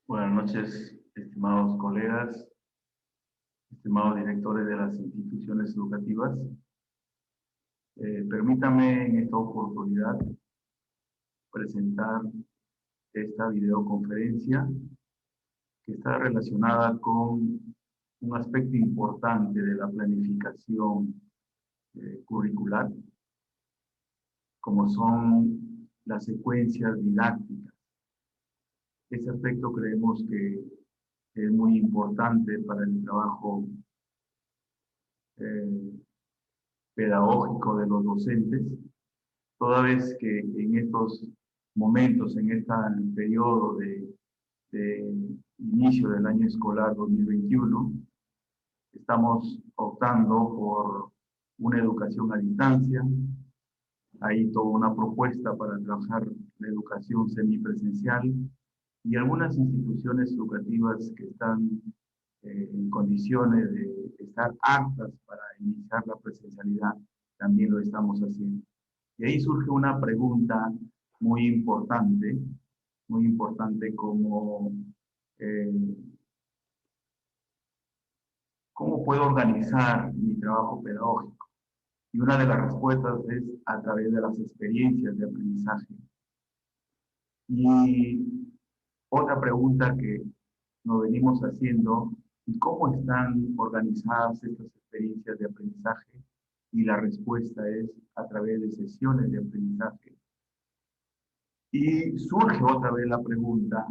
Buenas noches, estimados colegas, estimados directores de las instituciones educativas. Permítame en esta oportunidad presentar esta videoconferencia que está relacionada con un aspecto importante de la planificación curricular, como son las secuencias didácticas. Este aspecto creemos que es muy importante para el trabajo eh, pedagógico de los docentes, toda vez que en estos momentos, en este periodo de inicio del año escolar 2021, estamos optando por una educación a distancia. Hay toda una propuesta para trabajar la educación semipresencial y algunas instituciones educativas que están en condiciones de estar aptas para iniciar la presencialidad, también lo estamos haciendo. Y ahí surge una pregunta muy importante como eh, ¿cómo puedo organizar mi trabajo pedagógico? Y una de las respuestas es a través de las experiencias de aprendizaje. Y otra pregunta que nos venimos haciendo, ¿y cómo están organizadas estas experiencias de aprendizaje? Y la respuesta es a través de sesiones de aprendizaje. Y surge otra vez la pregunta,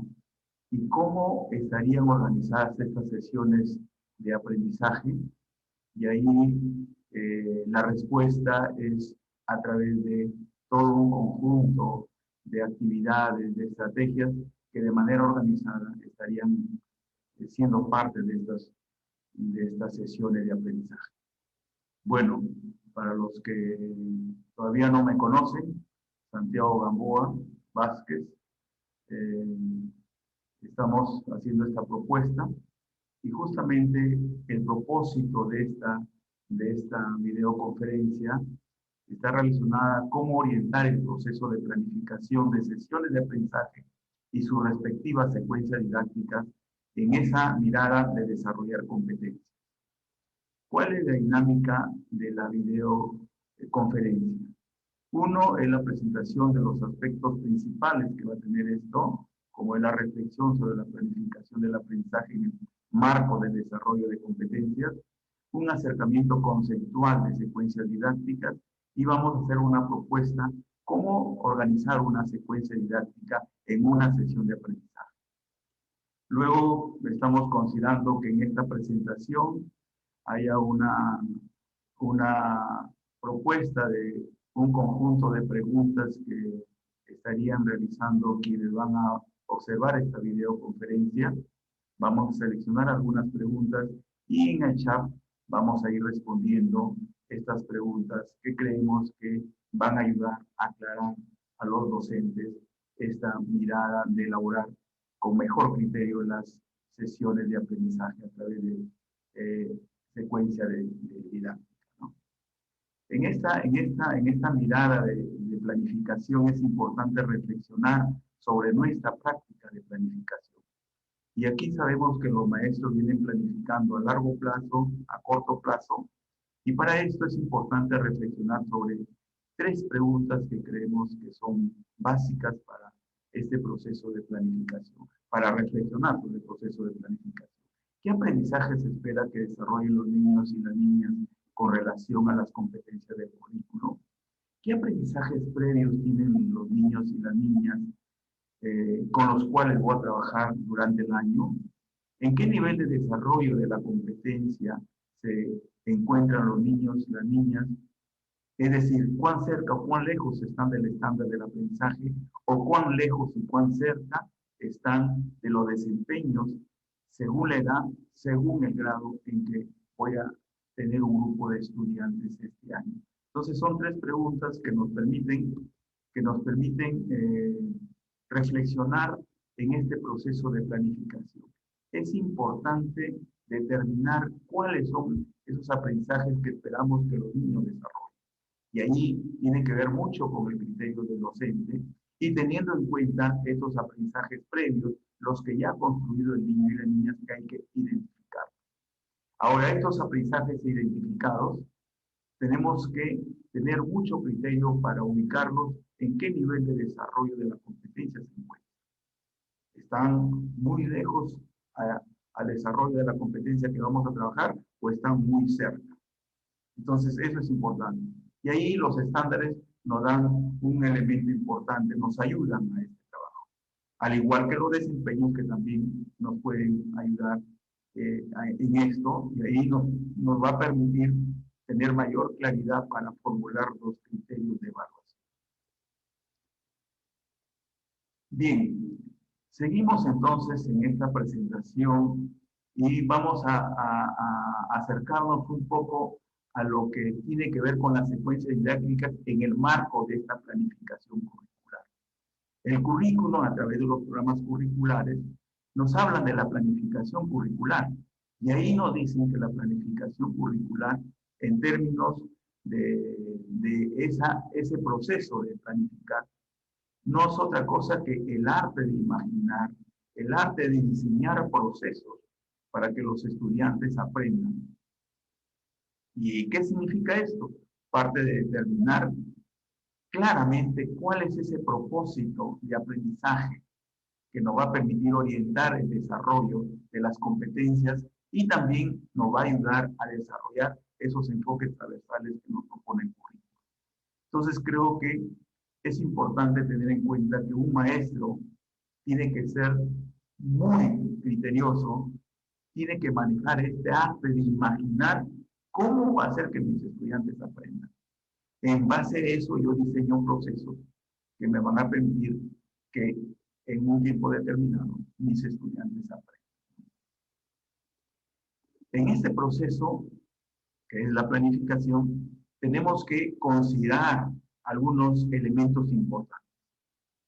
¿y cómo estarían organizadas estas sesiones de aprendizaje? Y ahí la respuesta es a través de todo un conjunto de actividades, de estrategias que de manera organizada estarían siendo parte de estas sesiones de aprendizaje. Bueno, para los que todavía no me conocen, Santiago Gamboa Vázquez, eh, estamos haciendo esta propuesta y justamente el propósito de esta videoconferencia está relacionada a cómo orientar el proceso de planificación de sesiones de aprendizaje y sus respectivas secuencias didácticas en esa mirada de desarrollar competencias. ¿Cuál es la dinámica de la videoconferencia? Uno es la presentación de los aspectos principales que va a tener esto, como es la reflexión sobre la planificación del aprendizaje en el marco del desarrollo de competencias, un acercamiento conceptual de secuencias didácticas y vamos a hacer una propuesta cómo organizar una secuencia didáctica en una sesión de aprendizaje. Luego estamos considerando que en esta presentación haya una propuesta de un conjunto de preguntas que estarían realizando quienes van a observar esta videoconferencia. Vamos a seleccionar algunas preguntas y en el chat vamos a ir respondiendo estas preguntas que creemos que van a ayudar a aclarar a los docentes esta mirada de elaborar con mejor criterio las sesiones de aprendizaje a través de secuencia de didáctica. ¿No? En esta mirada de planificación es importante reflexionar sobre nuestra práctica de planificación. Y aquí sabemos que los maestros vienen planificando a largo plazo, a corto plazo, y para esto es importante reflexionar sobre tres preguntas que creemos que son básicas para este proceso de planificación, para reflexionar sobre el proceso de planificación. ¿Qué aprendizaje se espera que desarrollen los niños y las niñas con relación a las competencias del currículo? ¿Qué aprendizajes previos tienen los niños y las niñas con los cuales voy a trabajar durante el año? ¿En qué nivel de desarrollo de la competencia se encuentran los niños y las niñas? Es decir, cuán cerca o cuán lejos están del estándar del aprendizaje o cuán lejos y cuán cerca están de los desempeños según la edad, según el grado en que voy a tener un grupo de estudiantes este año. Entonces son tres preguntas que nos permiten reflexionar en este proceso de planificación. Es importante determinar cuáles son esos aprendizajes que esperamos que los niños desarrollen. Y ahí tiene que ver mucho con el criterio del docente y teniendo en cuenta estos aprendizajes previos los que ya ha construido el niño y la niña que hay que identificar. Ahora, estos aprendizajes identificados, tenemos que tener mucho criterio para ubicarlos en qué nivel de desarrollo de la competencia se encuentran. ¿Están muy lejos al desarrollo de la competencia que vamos a trabajar o están muy cerca? Entonces, eso es importante. Y ahí los estándares nos dan un elemento importante, nos ayudan a este trabajo. Al igual que los desempeños que también nos pueden ayudar en esto, y ahí nos va a permitir tener mayor claridad para formular los criterios de evaluación. Bien, seguimos entonces en esta presentación y vamos a acercarnos un poco a lo que tiene que ver con las secuencias didácticas en el marco de esta planificación curricular. El currículum, a través de los programas curriculares, nos hablan de la planificación curricular y ahí nos dicen que la planificación curricular, en términos de ese proceso de planificar, no es otra cosa que el arte de imaginar, el arte de diseñar procesos para que los estudiantes aprendan. ¿Y qué significa esto? Parte de determinar claramente cuál es ese propósito de aprendizaje que nos va a permitir orientar el desarrollo de las competencias y también nos va a ayudar a desarrollar esos enfoques transversales que nos propone el currículo. Entonces creo que es importante tener en cuenta que un maestro tiene que ser muy criterioso, tiene que manejar este arte de imaginar cómo va a hacer que mis estudiantes aprendan. En base a eso yo diseño un proceso que me van a permitir que en un tiempo determinado mis estudiantes aprendan. En este proceso, que es la planificación, tenemos que considerar algunos elementos importantes.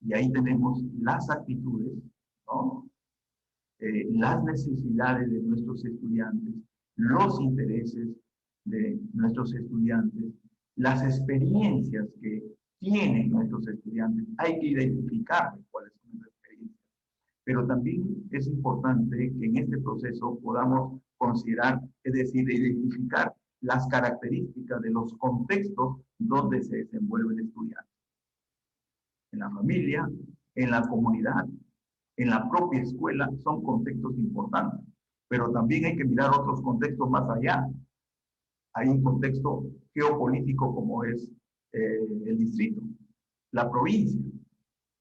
Y ahí tenemos las actitudes, ¿no? Las necesidades de nuestros estudiantes, los intereses de nuestros estudiantes, las experiencias que tienen nuestros estudiantes. Hay que identificar cuáles son las experiencias. Pero también es importante que en este proceso podamos considerar, es decir, identificar las características de los contextos donde se desenvuelve el estudiante. En la familia, en la comunidad, en la propia escuela, son contextos importantes. Pero también hay que mirar otros contextos más allá. Hay un contexto geopolítico como es el distrito, la provincia.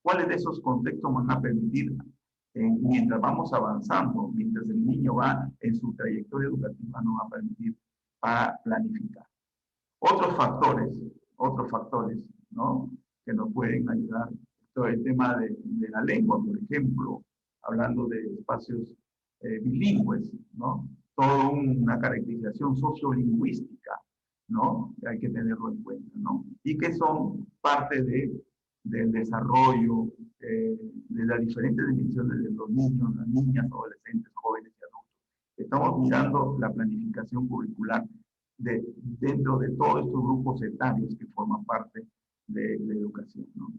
¿Cuáles de esos contextos van a permitir, mientras vamos avanzando, mientras el niño va en su trayectoria educativa, nos va a permitir para planificar? Otros factores, ¿no? Que nos pueden ayudar. Todo el tema de la lengua, por ejemplo, hablando de espacios bilingües, ¿no? Toda una caracterización sociolingüística, ¿no? Que hay que tenerlo en cuenta, ¿no? Y que son parte del desarrollo de las diferentes dimensiones de los niños, las niñas, adolescentes, jóvenes y adultos. Estamos mirando la planificación curricular dentro de todos estos grupos etarios que forman parte de la educación, ¿no?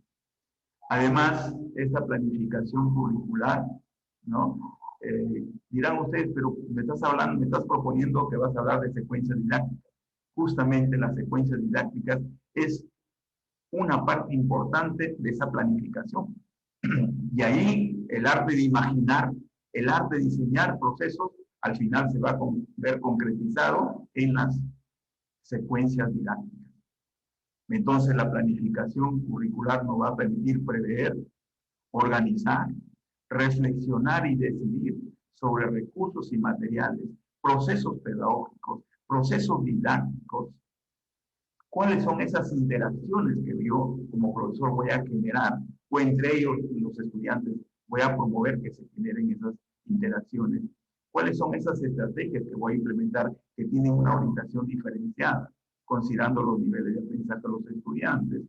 Además, esta planificación curricular, ¿no? Dirán ustedes, pero me estás proponiendo que vas a hablar de secuencias didácticas. Justamente las secuencias didácticas es una parte importante de esa planificación. Y ahí el arte de imaginar, el arte de diseñar procesos, al final se va a ver concretizado en las secuencias didácticas. Entonces, la planificación curricular nos va a permitir prever, organizar, reflexionar y decidir sobre recursos y materiales, procesos pedagógicos, procesos didácticos. ¿Cuáles son esas interacciones que yo como profesor voy a generar? O entre ellos y los estudiantes voy a promover que se generen esas interacciones. ¿Cuáles son esas estrategias que voy a implementar que tienen una orientación diferenciada, considerando los niveles de aprendizaje de los estudiantes,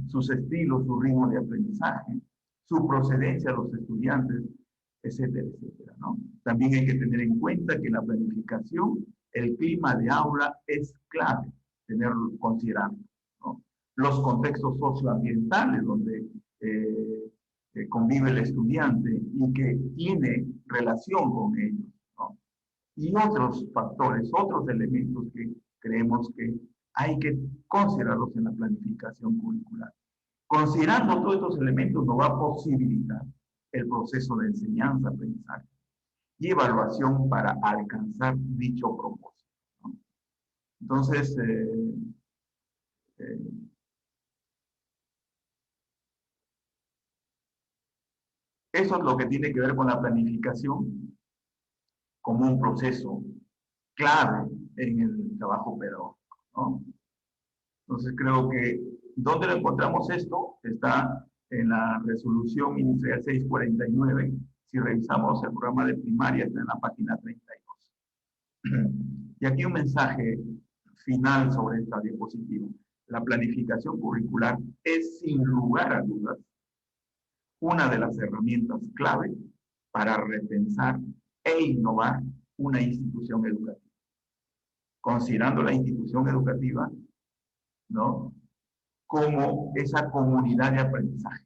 sus estilos, su ritmo de aprendizaje, su procedencia de los estudiantes, etcétera, etcétera, ¿no? También hay que tener en cuenta que en la planificación el clima de aula es clave, tenerlo considerado, ¿no? Los contextos socioambientales donde convive el estudiante y que tiene relación con ellos, ¿no? Y otros factores, otros elementos que creemos que hay que considerarlos en la planificación curricular. Considerando todos estos elementos nos va a posibilitar el proceso de enseñanza, aprendizaje y evaluación para alcanzar dicho propósito, ¿no? Entonces, eh, eso es lo que tiene que ver con la planificación como un proceso clave en el trabajo pedagógico, ¿no? Entonces creo que, ¿dónde lo encontramos esto? Está en la resolución ministerial 649. Si revisamos el programa de primaria, está en la página 32. Y aquí un mensaje final sobre esta diapositiva. La planificación curricular es, sin lugar a dudas, una de las herramientas clave para repensar e innovar una institución educativa. Considerando la institución educativa, ¿no?, como esa comunidad de aprendizaje,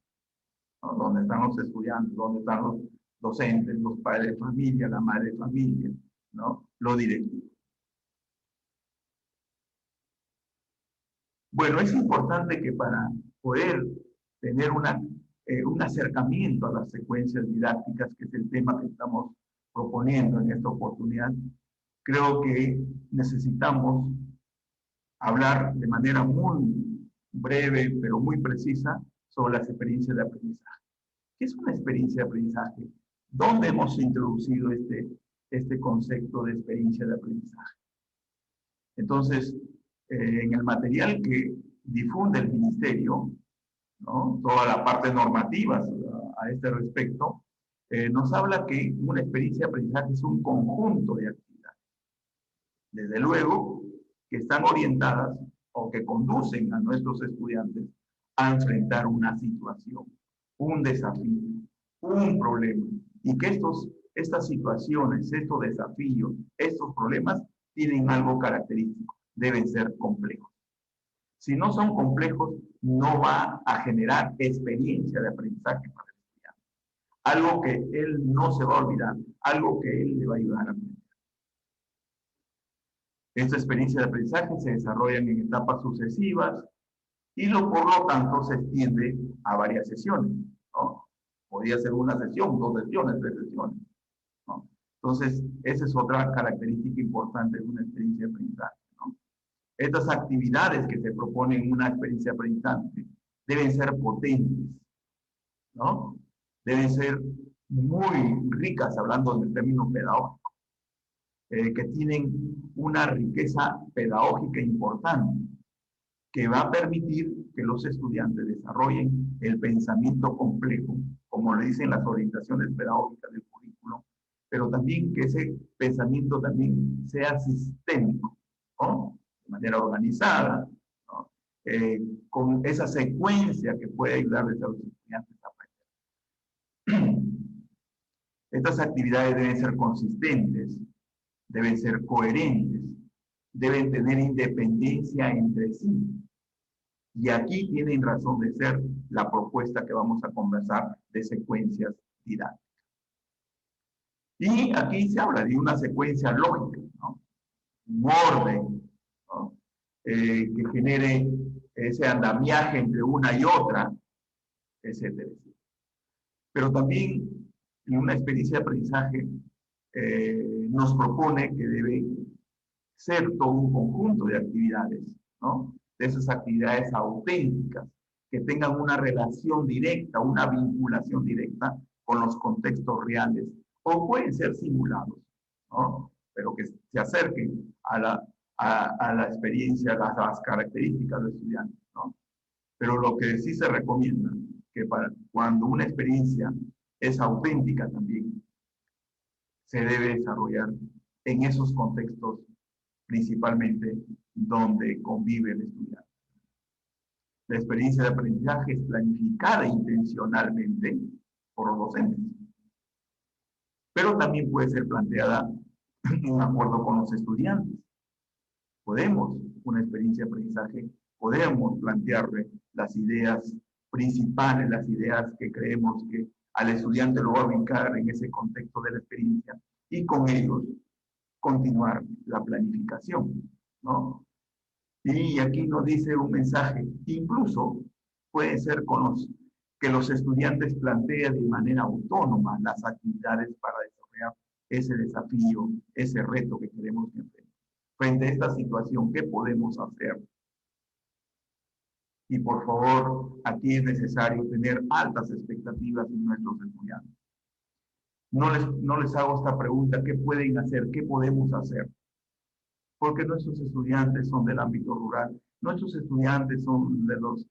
¿no?, donde están los estudiantes, donde están los docentes, los padres de familia, la madre de familia, ¿no?, lo directivo. Bueno, es importante que para poder tener un acercamiento a las secuencias didácticas, que es el tema que estamos proponiendo en esta oportunidad, creo que necesitamos hablar de manera muy breve, pero muy precisa, sobre las experiencias de aprendizaje. ¿Qué es una experiencia de aprendizaje? ¿Dónde hemos introducido este concepto de experiencia de aprendizaje? Entonces, en el material que difunde el Ministerio, ¿no?, toda la parte normativa a este respecto, nos habla que una experiencia de aprendizaje es un conjunto de actividades, desde luego, que están orientadas o que conducen a nuestros estudiantes a enfrentar una situación, un desafío, un problema, y que estas situaciones, estos desafíos, estos problemas tienen algo característico, deben ser complejos. Si no son complejos, no va a generar experiencia de aprendizaje para el estudiante. Algo que él no se va a olvidar, algo que él le va a ayudar a aprender. Esta experiencia de aprendizaje se desarrolla en etapas sucesivas y por lo tanto se extiende a varias sesiones, ¿no? Podría ser una sesión, 2 sesiones, 3 sesiones, ¿no? Entonces, esa es otra característica importante de una experiencia de aprendizaje, ¿no? Estas actividades que se proponen en una experiencia de aprendizaje deben ser potentes, ¿no? Deben ser muy ricas, hablando del término pedagógico, que tienen una riqueza pedagógica importante, que va a permitir que los estudiantes desarrollen el pensamiento complejo, como le dicen las orientaciones pedagógicas del currículo, pero también que ese pensamiento también sea sistémico, ¿no?, de manera organizada, ¿no?, con esa secuencia que puede ayudarles a los estudiantes a aprender. Estas actividades deben ser consistentes, deben ser coherentes, deben tener independencia entre sí. Y aquí tienen razón de ser la propuesta que vamos a conversar de secuencias didácticas. Y aquí se habla de una secuencia lógica, ¿no?, un orden, ¿no?, que genere ese andamiaje entre una y otra, etcétera. Pero también en una experiencia de aprendizaje nos propone que debe ser todo un conjunto de actividades, ¿no?, de esas actividades auténticas, que tengan una relación directa, una vinculación directa con los contextos reales, o pueden ser simulados, ¿no?, pero que se acerquen a la experiencia, a las características del estudiante, ¿no? Pero lo que sí se recomienda, que cuando una experiencia es auténtica también, se debe desarrollar en esos contextos principalmente donde convive el estudiante. La experiencia de aprendizaje es planificada intencionalmente por los docentes, pero también puede ser planteada en acuerdo con los estudiantes. Una experiencia de aprendizaje, podemos plantearle las ideas principales, las ideas que creemos que al estudiante lo va a ubicar en ese contexto de la experiencia y con ellos continuar la planificación, ¿no? Y aquí nos dice un mensaje, incluso puede ser que los estudiantes planteen de manera autónoma las actividades para desarrollar ese desafío, ese reto que queremos enfrentar. Frente a esta situación, ¿qué podemos hacer? Y por favor, aquí es necesario tener altas expectativas en nuestros estudiantes. No les hago esta pregunta, ¿qué pueden hacer? ¿Qué podemos hacer? Porque nuestros estudiantes son del ámbito rural, nuestros estudiantes son de las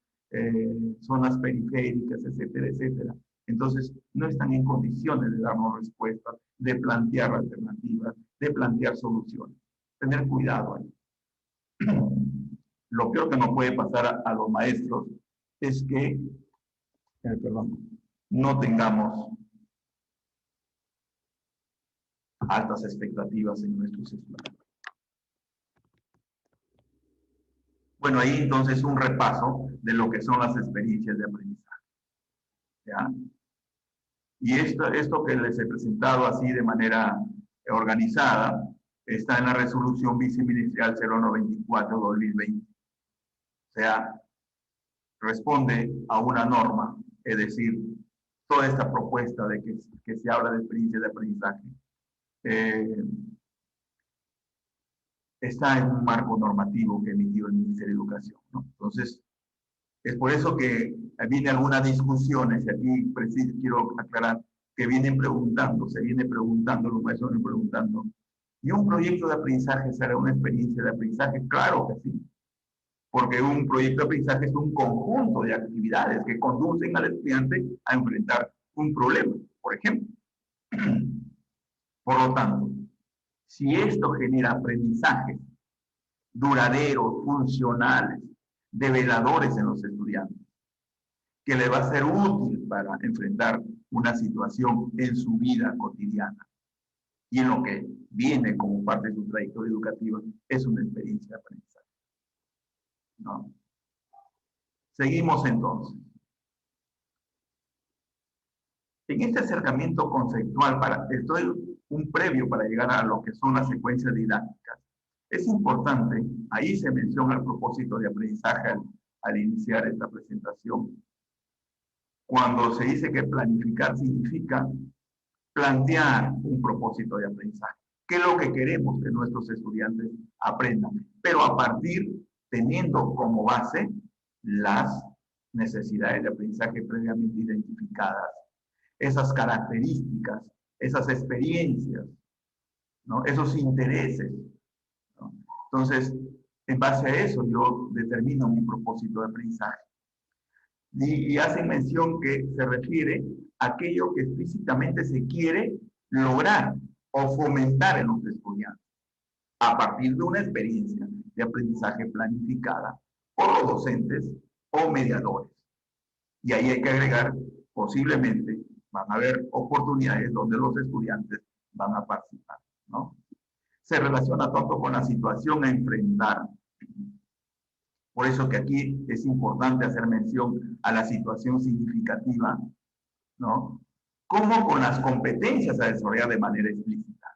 zonas periféricas, etcétera, etcétera. Entonces, no están en condiciones de darnos respuestas, de plantear alternativas, de plantear soluciones. Tener cuidado ahí. Lo peor que nos puede pasar a los maestros es que, no tengamos altas expectativas en nuestros estudiantes. Bueno, ahí entonces un repaso de lo que son las experiencias de aprendizaje. ¿Ya? Y esto que les he presentado así de manera organizada está en la resolución viceministerial 094-2020. O sea, responde a una norma, es decir, toda esta propuesta de que se habla de experiencia de aprendizaje está en un marco normativo que emitió el Ministerio de Educación, ¿no? Entonces, es por eso que viene algunas discusiones, y aquí quiero aclarar que se viene preguntando, los maestros vienen preguntando, ¿y un proyecto de aprendizaje será una experiencia de aprendizaje? Claro que sí, porque un proyecto de aprendizaje es un conjunto de actividades que conducen al estudiante a enfrentar un problema, por ejemplo. Por lo tanto, si esto genera aprendizajes duraderos, funcionales, develadores en los estudiantes, que le va a ser útil para enfrentar una situación en su vida cotidiana y en lo que viene como parte de su trayectoria educativa, es una experiencia de aprendizaje, ¿no? Seguimos entonces. En este acercamiento conceptual, esto es un previo para llegar a lo que son las secuencias didácticas. Es importante, ahí se menciona el propósito de aprendizaje al iniciar esta presentación. Cuando se dice que planificar significa plantear un propósito de aprendizaje. ¿Qué es lo que queremos que nuestros estudiantes aprendan? Pero a partir, teniendo como base las necesidades de aprendizaje previamente identificadas, esas características, esas experiencias, ¿no? Esos intereses, ¿no? Entonces, en base a eso, yo determino mi propósito de aprendizaje. Y hacen mención que se refiere a aquello que explícitamente se quiere lograr o fomentar en los estudiantes a partir de una experiencia de aprendizaje planificada por los docentes o mediadores. Y ahí hay que agregar, posiblemente, van a haber oportunidades donde los estudiantes van a participar, ¿no? Se relaciona tanto con la situación a enfrentar. Por eso que aquí es importante hacer mención a la situación significativa, ¿no? Como con las competencias a desarrollar de manera explícita.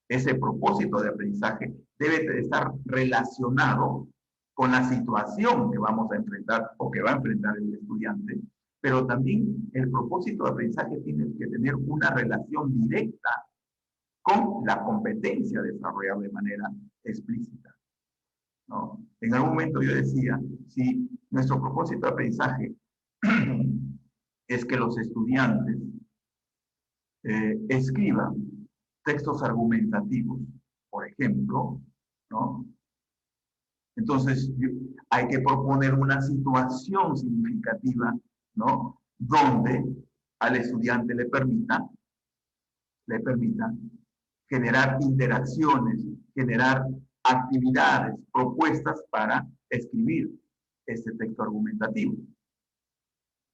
Ese propósito de aprendizaje debe estar relacionado con la situación que vamos a enfrentar o que va a enfrentar el estudiante, pero también el propósito de aprendizaje tiene que tener una relación directa con la competencia desarrollada de manera explícita, ¿no? En algún momento yo decía, si nuestro propósito de aprendizaje es que los estudiantes escriban textos argumentativos, por ejemplo, ¿no? Entonces hay que proponer una situación significativa, ¿no? Donde al estudiante le permita generar interacciones, generar actividades, propuestas para escribir este texto argumentativo.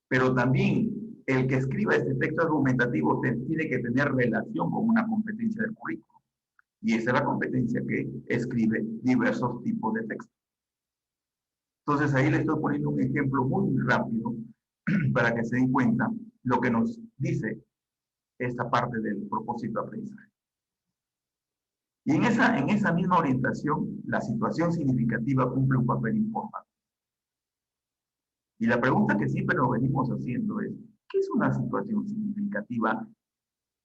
Pero también el que escriba este texto argumentativo tiene que tener relación con una competencia del currículo. Y esa es la competencia que escribe diversos tipos de textos. Entonces ahí le estoy poniendo un ejemplo muy rápido para que se den cuenta lo que nos dice esta parte del propósito de aprendizaje. Y en esa misma orientación, la situación significativa cumple un papel importante. Y la pregunta que siempre nos venimos haciendo es, ¿qué es una situación significativa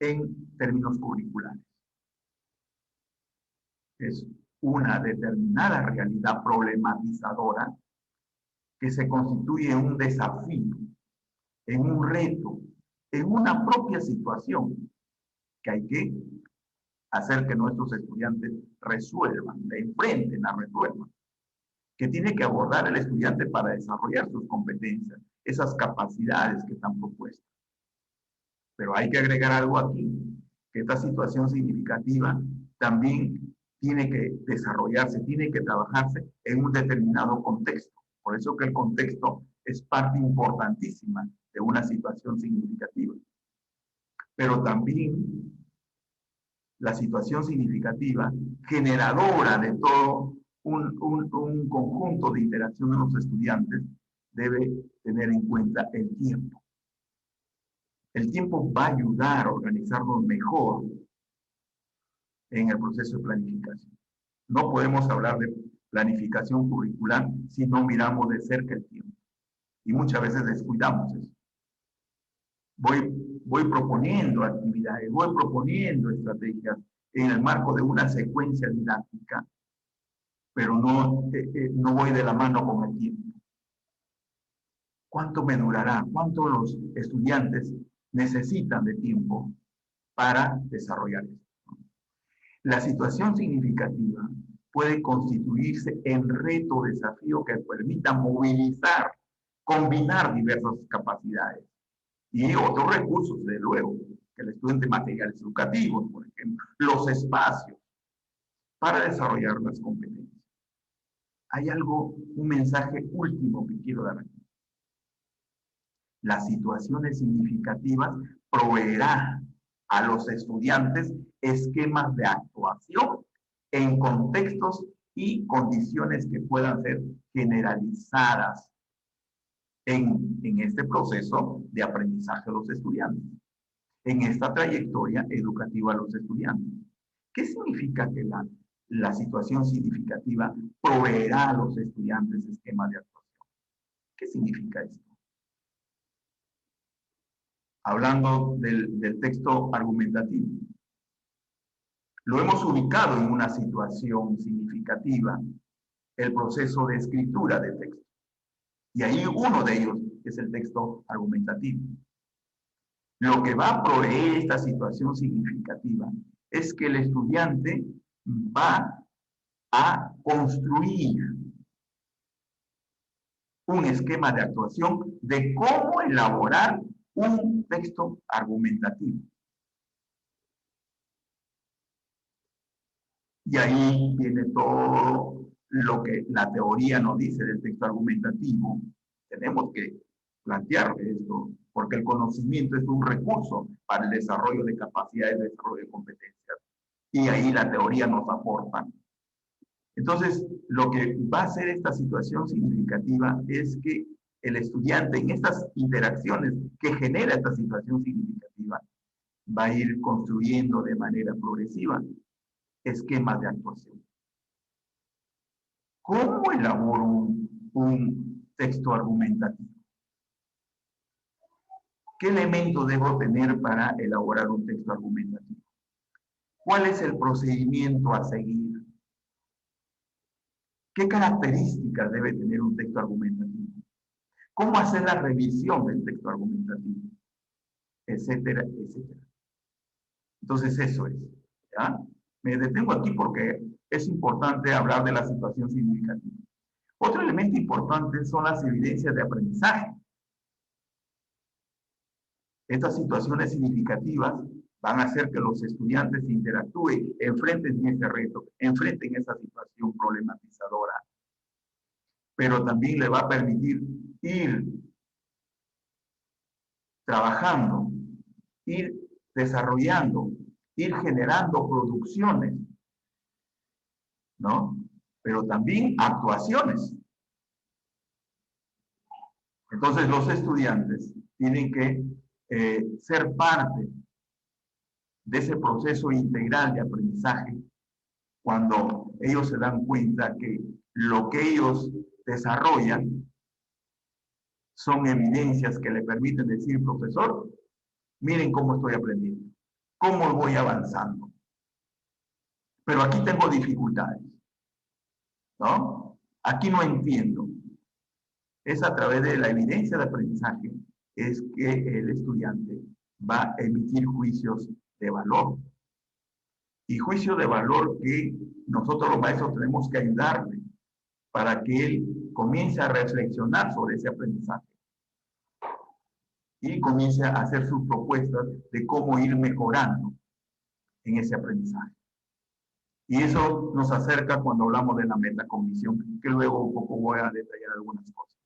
en términos curriculares? Es una determinada realidad problematizadora que se constituye en un desafío, en un reto, en una propia situación que hay que hacer que nuestros estudiantes resuelvan, la enfrenten, la resuelvan, que tiene que abordar el estudiante para desarrollar sus competencias, esas capacidades que están propuestas. Pero hay que agregar algo aquí, que esta situación significativa también tiene que desarrollarse, tiene que trabajarse en un determinado contexto. Por eso que el contexto es parte importantísima de una situación significativa. Pero también la situación significativa, generadora de todo un conjunto de interacción de los estudiantes, debe tener en cuenta el tiempo. El tiempo va a ayudar a organizarnos mejor en el proceso de planificación. No podemos hablar de planificación curricular si no miramos de cerca el tiempo. Y muchas veces descuidamos eso. Voy proponiendo actividades, voy proponiendo estrategias en el marco de una secuencia didáctica, pero no voy de la mano con el tiempo. ¿Cuánto me durará? ¿Cuánto los estudiantes necesitan de tiempo para desarrollar esto? La situación significativa puede constituirse en reto o desafío que permita movilizar, combinar diversas capacidades y otros recursos, desde luego, que el estudiante de materiales educativos, por ejemplo, los espacios para desarrollar las competencias. Hay un mensaje último que quiero dar aquí. Las situaciones significativas proveerá a los estudiantes esquemas de actuación en contextos y condiciones que puedan ser generalizadas en este proceso de aprendizaje de los estudiantes, en esta trayectoria educativa de los estudiantes. ¿Qué significa que la situación significativa proveerá a los estudiantes esquemas de actuación? ¿Qué significa esto? Hablando del texto argumentativo. Lo hemos ubicado en una situación significativa, el proceso de escritura de texto. Y ahí uno de ellos es el texto argumentativo. Lo que va a proveer esta situación significativa es que el estudiante va a construir un esquema de actuación de cómo elaborar un texto argumentativo. Y ahí viene todo lo que la teoría nos dice del texto argumentativo. Tenemos que plantear esto, porque el conocimiento es un recurso para el desarrollo de capacidades, de desarrollo de competencias. Y ahí la teoría nos aporta. Entonces, lo que va a hacer esta situación significativa es que el estudiante en estas interacciones que genera esta situación significativa va a ir construyendo de manera progresiva esquemas de actuación. ¿Cómo elaboro un texto argumentativo? ¿Qué elementos debo tener para elaborar un texto argumentativo? ¿Cuál es el procedimiento a seguir? ¿Qué características debe tener un texto argumentativo? ¿Cómo hacer la revisión del texto argumentativo? Etcétera, etcétera. Entonces eso es. ¿Ya? Me detengo aquí porque es importante hablar de la situación significativa. Otro elemento importante son las evidencias de aprendizaje. Estas situaciones significativas van a hacer que los estudiantes interactúen, enfrenten ese reto, enfrenten esa situación problematizadora. Pero también le va a permitir ir trabajando, ir desarrollando, ir generando producciones, ¿no? Pero también actuaciones. Entonces, los estudiantes tienen que ser parte de ese proceso integral de aprendizaje cuando ellos se dan cuenta que lo que ellos desarrollan son evidencias que le permiten decir, profesor, miren cómo estoy aprendiendo, cómo voy avanzando. Pero aquí tengo dificultades, ¿no? Aquí no entiendo. Es a través de la evidencia de aprendizaje es que el estudiante va a emitir juicios de valor. Y juicio de valor que nosotros los maestros tenemos que ayudarle para que él comience a reflexionar sobre ese aprendizaje y comience a hacer sus propuestas de cómo ir mejorando en ese aprendizaje. Y eso nos acerca cuando hablamos de la metacognición, que luego un poco voy a detallar algunas cosas.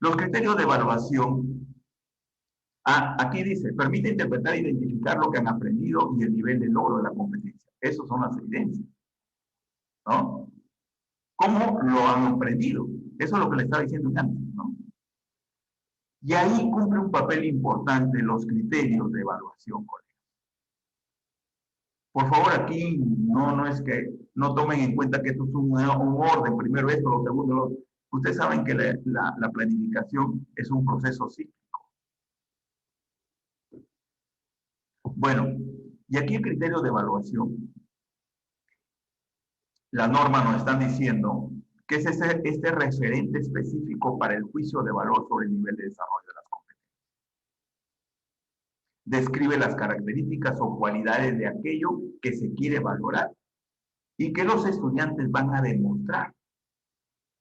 Los criterios de evaluación, aquí dice, permite interpretar e identificar lo que han aprendido y el nivel de logro de la competencia. Esas son las evidencias, ¿no? ¿Cómo lo han aprendido? Eso es lo que le estaba diciendo antes, ¿no? Y ahí cumple un papel importante los criterios de evaluación, colegas. Por favor, aquí no es que no tomen en cuenta que esto es un orden, primero esto, lo segundo. Ustedes saben que la planificación es un proceso cíclico. Bueno, y aquí el criterio de evaluación. La norma nos está diciendo que es este referente específico para el juicio de valor sobre el nivel de desarrollo de las competencias. Describe las características o cualidades de aquello que se quiere valorar y que los estudiantes van a demostrar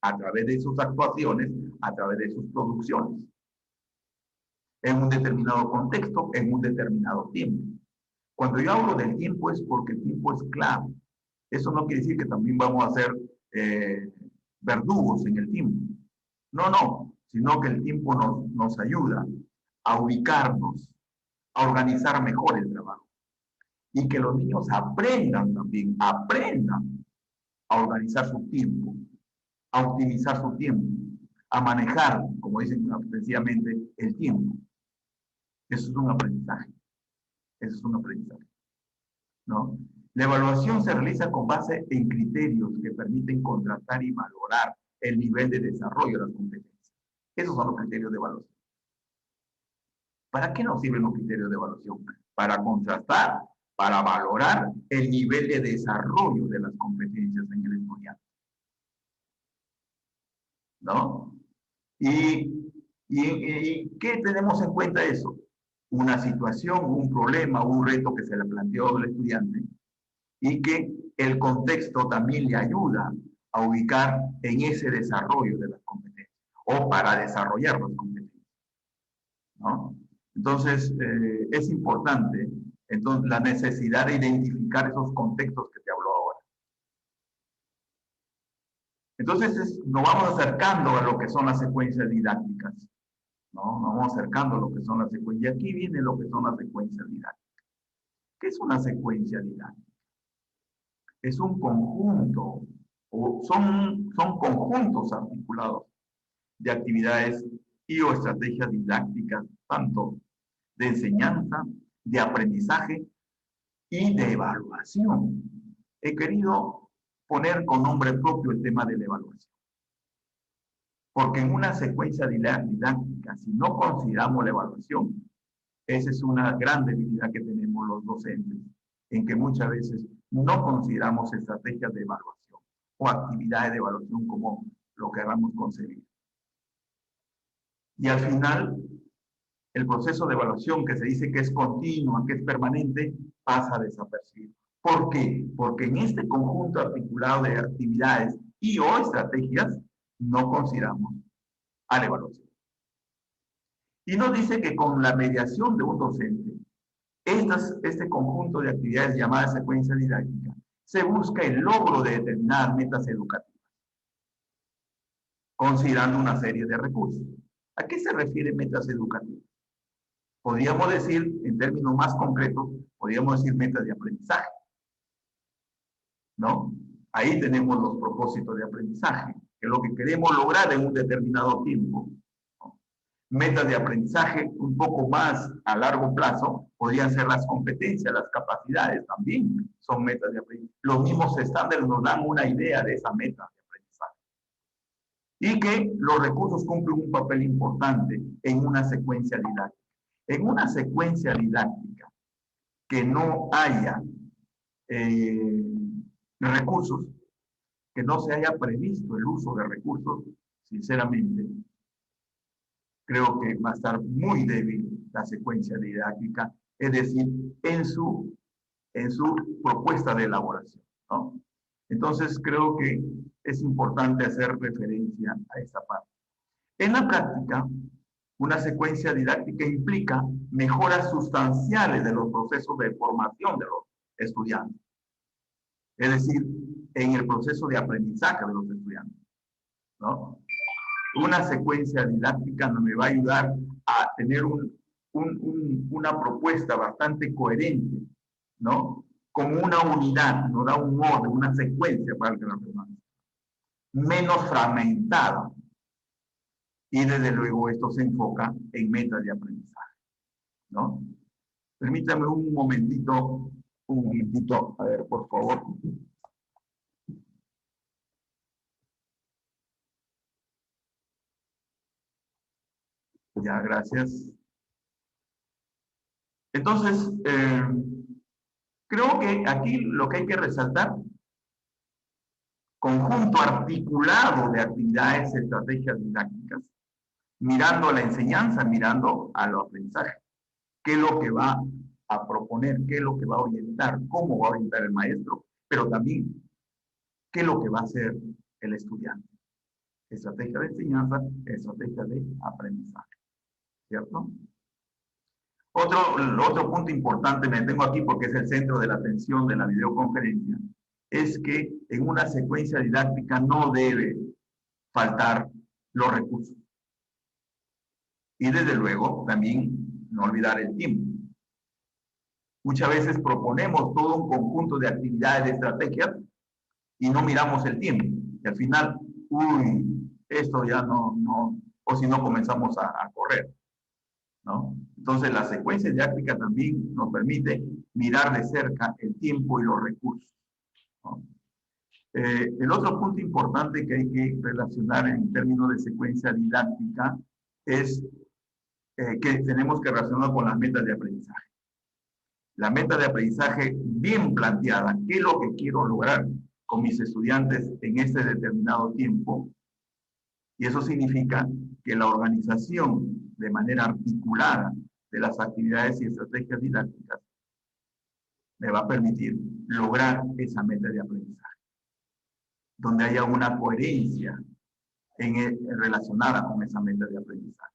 a través de sus actuaciones, a través de sus producciones, en un determinado contexto, en un determinado tiempo. Cuando yo hablo del tiempo es porque el tiempo es clave. Eso no quiere decir que también vamos a ser verdugos en el tiempo. No, sino que el tiempo nos ayuda a ubicarnos, a organizar mejor el trabajo. Y que los niños aprendan también, aprendan a organizar su tiempo, a optimizar su tiempo, a manejar, como dicen sencillamente, el tiempo. Eso es un aprendizaje. Eso es un aprendizaje, ¿no? La evaluación se realiza con base en criterios que permiten contrastar y valorar el nivel de desarrollo de las competencias. Esos son los criterios de evaluación. ¿Para qué nos sirven los criterios de evaluación? Para contrastar, para valorar el nivel de desarrollo de las competencias en el estudiante, ¿no? ¿Y qué tenemos en cuenta eso? Una situación, un problema, un reto que se le planteó al estudiante y que el contexto también le ayuda a ubicar en ese desarrollo de las competencias o para desarrollar las competencias, ¿no? Entonces, es importante entonces, la necesidad de identificar esos contextos que te hablo ahora. Entonces, nos vamos acercando a lo que son las secuencias didácticas, ¿no? Nos vamos acercando a lo que son las secuencias. Y aquí viene lo que son las secuencias didácticas. ¿Qué es una secuencia didáctica? Es un conjunto, o son conjuntos articulados de actividades y o estrategias didácticas, tanto de enseñanza, de aprendizaje y de evaluación. He querido poner con nombre propio el tema de la evaluación. Porque en una secuencia didáctica, si no consideramos la evaluación, esa es una gran debilidad que tenemos los docentes, en que muchas veces no consideramos estrategias de evaluación o actividades de evaluación como lo queramos concebir. Y al final, el proceso de evaluación que se dice que es continua, que es permanente, pasa desapercibido. ¿Por qué? Porque en este conjunto articulado de actividades y o estrategias no consideramos a la evaluación. Y nos dice que con la mediación de un docente, este conjunto de actividades llamadas secuencia didáctica, se busca el logro de determinadas metas educativas, considerando una serie de recursos. ¿A qué se refiere metas educativas? Podríamos decir, en términos más concretos, podríamos decir metas de aprendizaje, ¿no? Ahí tenemos los propósitos de aprendizaje, que es lo que queremos lograr en un determinado tiempo, Metas de aprendizaje un poco más a largo plazo podrían ser las competencias, las capacidades también son metas de aprendizaje. Los mismos estándares nos dan una idea de esa meta de aprendizaje. Y que los recursos cumplen un papel importante en una secuencia didáctica. En una secuencia didáctica que no haya recursos, que no se haya previsto el uso de recursos, sinceramente, creo que va a estar muy débil la secuencia didáctica, es decir, en su propuesta de elaboración, ¿no? Entonces, creo que es importante hacer referencia a esta parte. En la práctica, una secuencia didáctica implica mejoras sustanciales de los procesos de formación de los estudiantes, es decir, en el proceso de aprendizaje de los estudiantes, ¿no? Una secuencia didáctica me va a ayudar a tener una propuesta bastante coherente, ¿no? Como una unidad, nos da un orden, una secuencia para que la redundancia, menos fragmentada. Y desde luego esto se enfoca en metas de aprendizaje, ¿no? Permítame un momentito, a ver, por favor. Ya, gracias. Entonces, creo que aquí lo que hay que resaltar, conjunto articulado de actividades, estrategias didácticas, mirando a la enseñanza, mirando a los aprendizajes. ¿Qué es lo que va a proponer? ¿Qué es lo que va a orientar? ¿Cómo va a orientar el maestro? Pero también, ¿qué es lo que va a hacer el estudiante? Estrategia de enseñanza, estrategia de aprendizaje. ¿Cierto? Otro punto importante, me tengo aquí porque es el centro de la atención de la videoconferencia, es que en una secuencia didáctica no debe faltar los recursos. Y desde luego, también no olvidar el tiempo. Muchas veces proponemos todo un conjunto de actividades, de estrategias, y no miramos el tiempo. Y al final, uy, esto ya no, o si no comenzamos a correr, ¿no? Entonces, la secuencia didáctica también nos permite mirar de cerca el tiempo y los recursos, ¿no? El otro punto importante que hay que relacionar en términos de secuencia didáctica es que tenemos que relacionar con las metas de aprendizaje. La meta de aprendizaje bien planteada, ¿qué es lo que quiero lograr con mis estudiantes en este determinado tiempo? Y eso significa que la organización de manera articulada de las actividades y estrategias didácticas me va a permitir lograr esa meta de aprendizaje, donde haya una coherencia relacionada con esa meta de aprendizaje.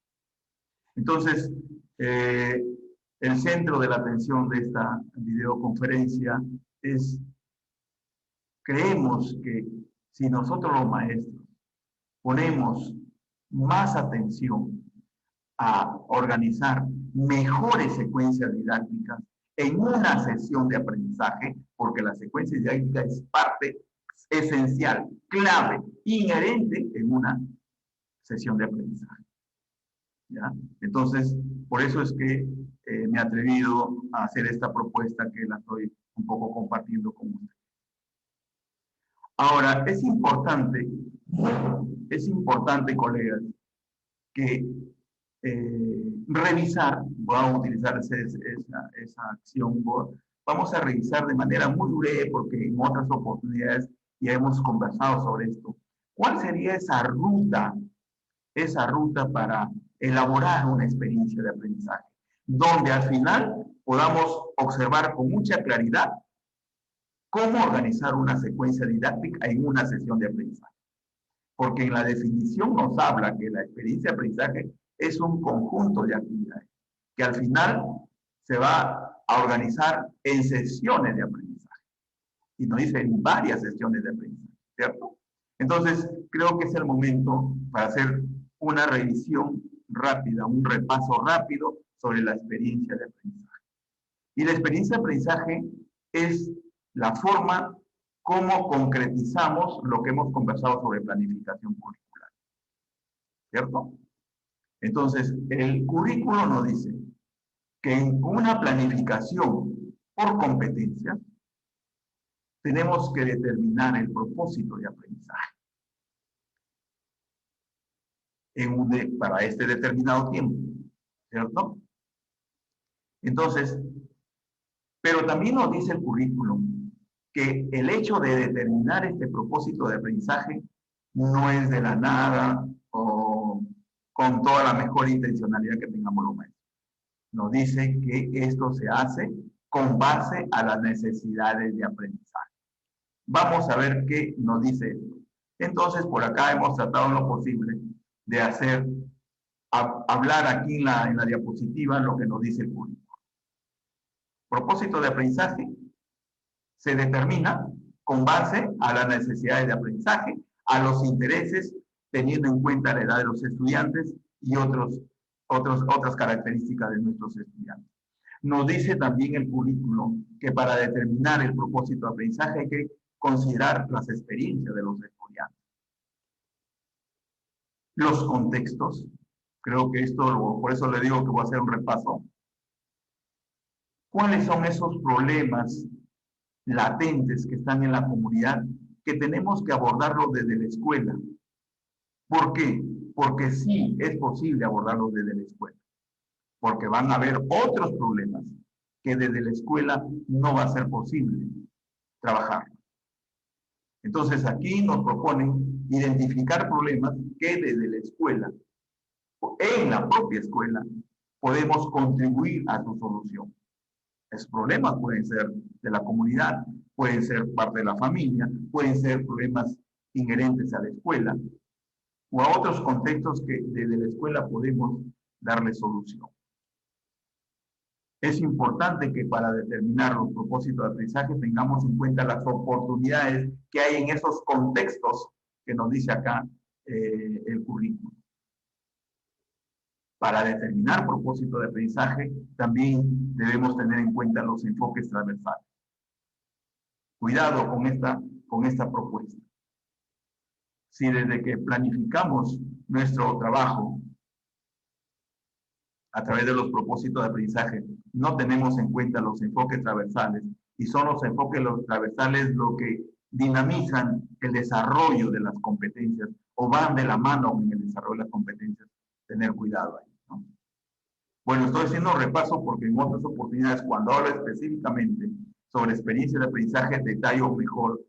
Entonces, el centro de la atención de esta videoconferencia es, creemos que si nosotros los maestros ponemos más atención a organizar mejores secuencias didácticas en una sesión de aprendizaje, porque la secuencia didáctica es parte esencial, clave, inherente en una sesión de aprendizaje, ¿ya? Entonces, por eso es que me he atrevido a hacer esta propuesta que la estoy un poco compartiendo con ustedes. Ahora, es importante, colegas, que revisar, voy a utilizar esa acción, vamos a revisar de manera muy breve, porque en otras oportunidades ya hemos conversado sobre esto. ¿Cuál sería esa ruta para elaborar una experiencia de aprendizaje, donde al final podamos observar con mucha claridad cómo organizar una secuencia didáctica en una sesión de aprendizaje? Porque en la definición nos habla que la experiencia de aprendizaje es un conjunto de actividades que al final se va a organizar en sesiones de aprendizaje. Y nos dice en varias sesiones de aprendizaje, ¿cierto? Entonces, creo que es el momento para hacer una revisión rápida, un repaso rápido sobre la experiencia de aprendizaje. Y la experiencia de aprendizaje es la forma cómo concretizamos lo que hemos conversado sobre planificación curricular, ¿cierto? Entonces, el currículo nos dice que en una planificación por competencias tenemos que determinar el propósito de aprendizaje para este determinado tiempo, ¿cierto? Entonces, pero también nos dice el currículum que el hecho de determinar este propósito de aprendizaje no es de la nada o con toda la mejor intencionalidad que tengamos los maestros. Nos dice que esto se hace con base a las necesidades de aprendizaje. Vamos a ver qué nos dice esto. Entonces, por acá hemos tratado en lo posible de hablar aquí en la diapositiva lo que nos dice el currículum. Propósito de aprendizaje se determina con base a las necesidades de aprendizaje, a los intereses, teniendo en cuenta la edad de los estudiantes y otras características de nuestros estudiantes. Nos dice también el currículo que para determinar el propósito de aprendizaje hay que considerar las experiencias de los estudiantes. Los contextos, creo que esto, por eso le digo que voy a hacer un repaso. ¿Cuáles son esos problemas latentes que están en la comunidad que tenemos que abordarlos desde la escuela? ¿Por qué? Porque sí es posible abordarlos desde la escuela, porque van a haber otros problemas que desde la escuela no va a ser posible trabajar. Entonces aquí nos proponen identificar problemas que desde la escuela, en la propia escuela, podemos contribuir a su solución. Esos problemas pueden ser de la comunidad, pueden ser parte de la familia, pueden ser problemas inherentes a la escuela o a otros contextos que desde la escuela podemos darle solución. Es importante que para determinar los propósitos de aprendizaje tengamos en cuenta las oportunidades que hay en esos contextos que nos dice acá el currículum. Para determinar propósito de aprendizaje también debemos tener en cuenta los enfoques transversales. Cuidado con esta propuesta. Si desde que planificamos nuestro trabajo a través de los propósitos de aprendizaje no tenemos en cuenta los enfoques transversales, y son los enfoques transversales lo que dinamizan el desarrollo de las competencias o van de la mano en el desarrollo de las competencias, tener cuidado ahí, ¿no? Bueno, estoy haciendo un repaso porque en otras oportunidades, cuando hablo específicamente sobre experiencias de aprendizaje, detallo mejor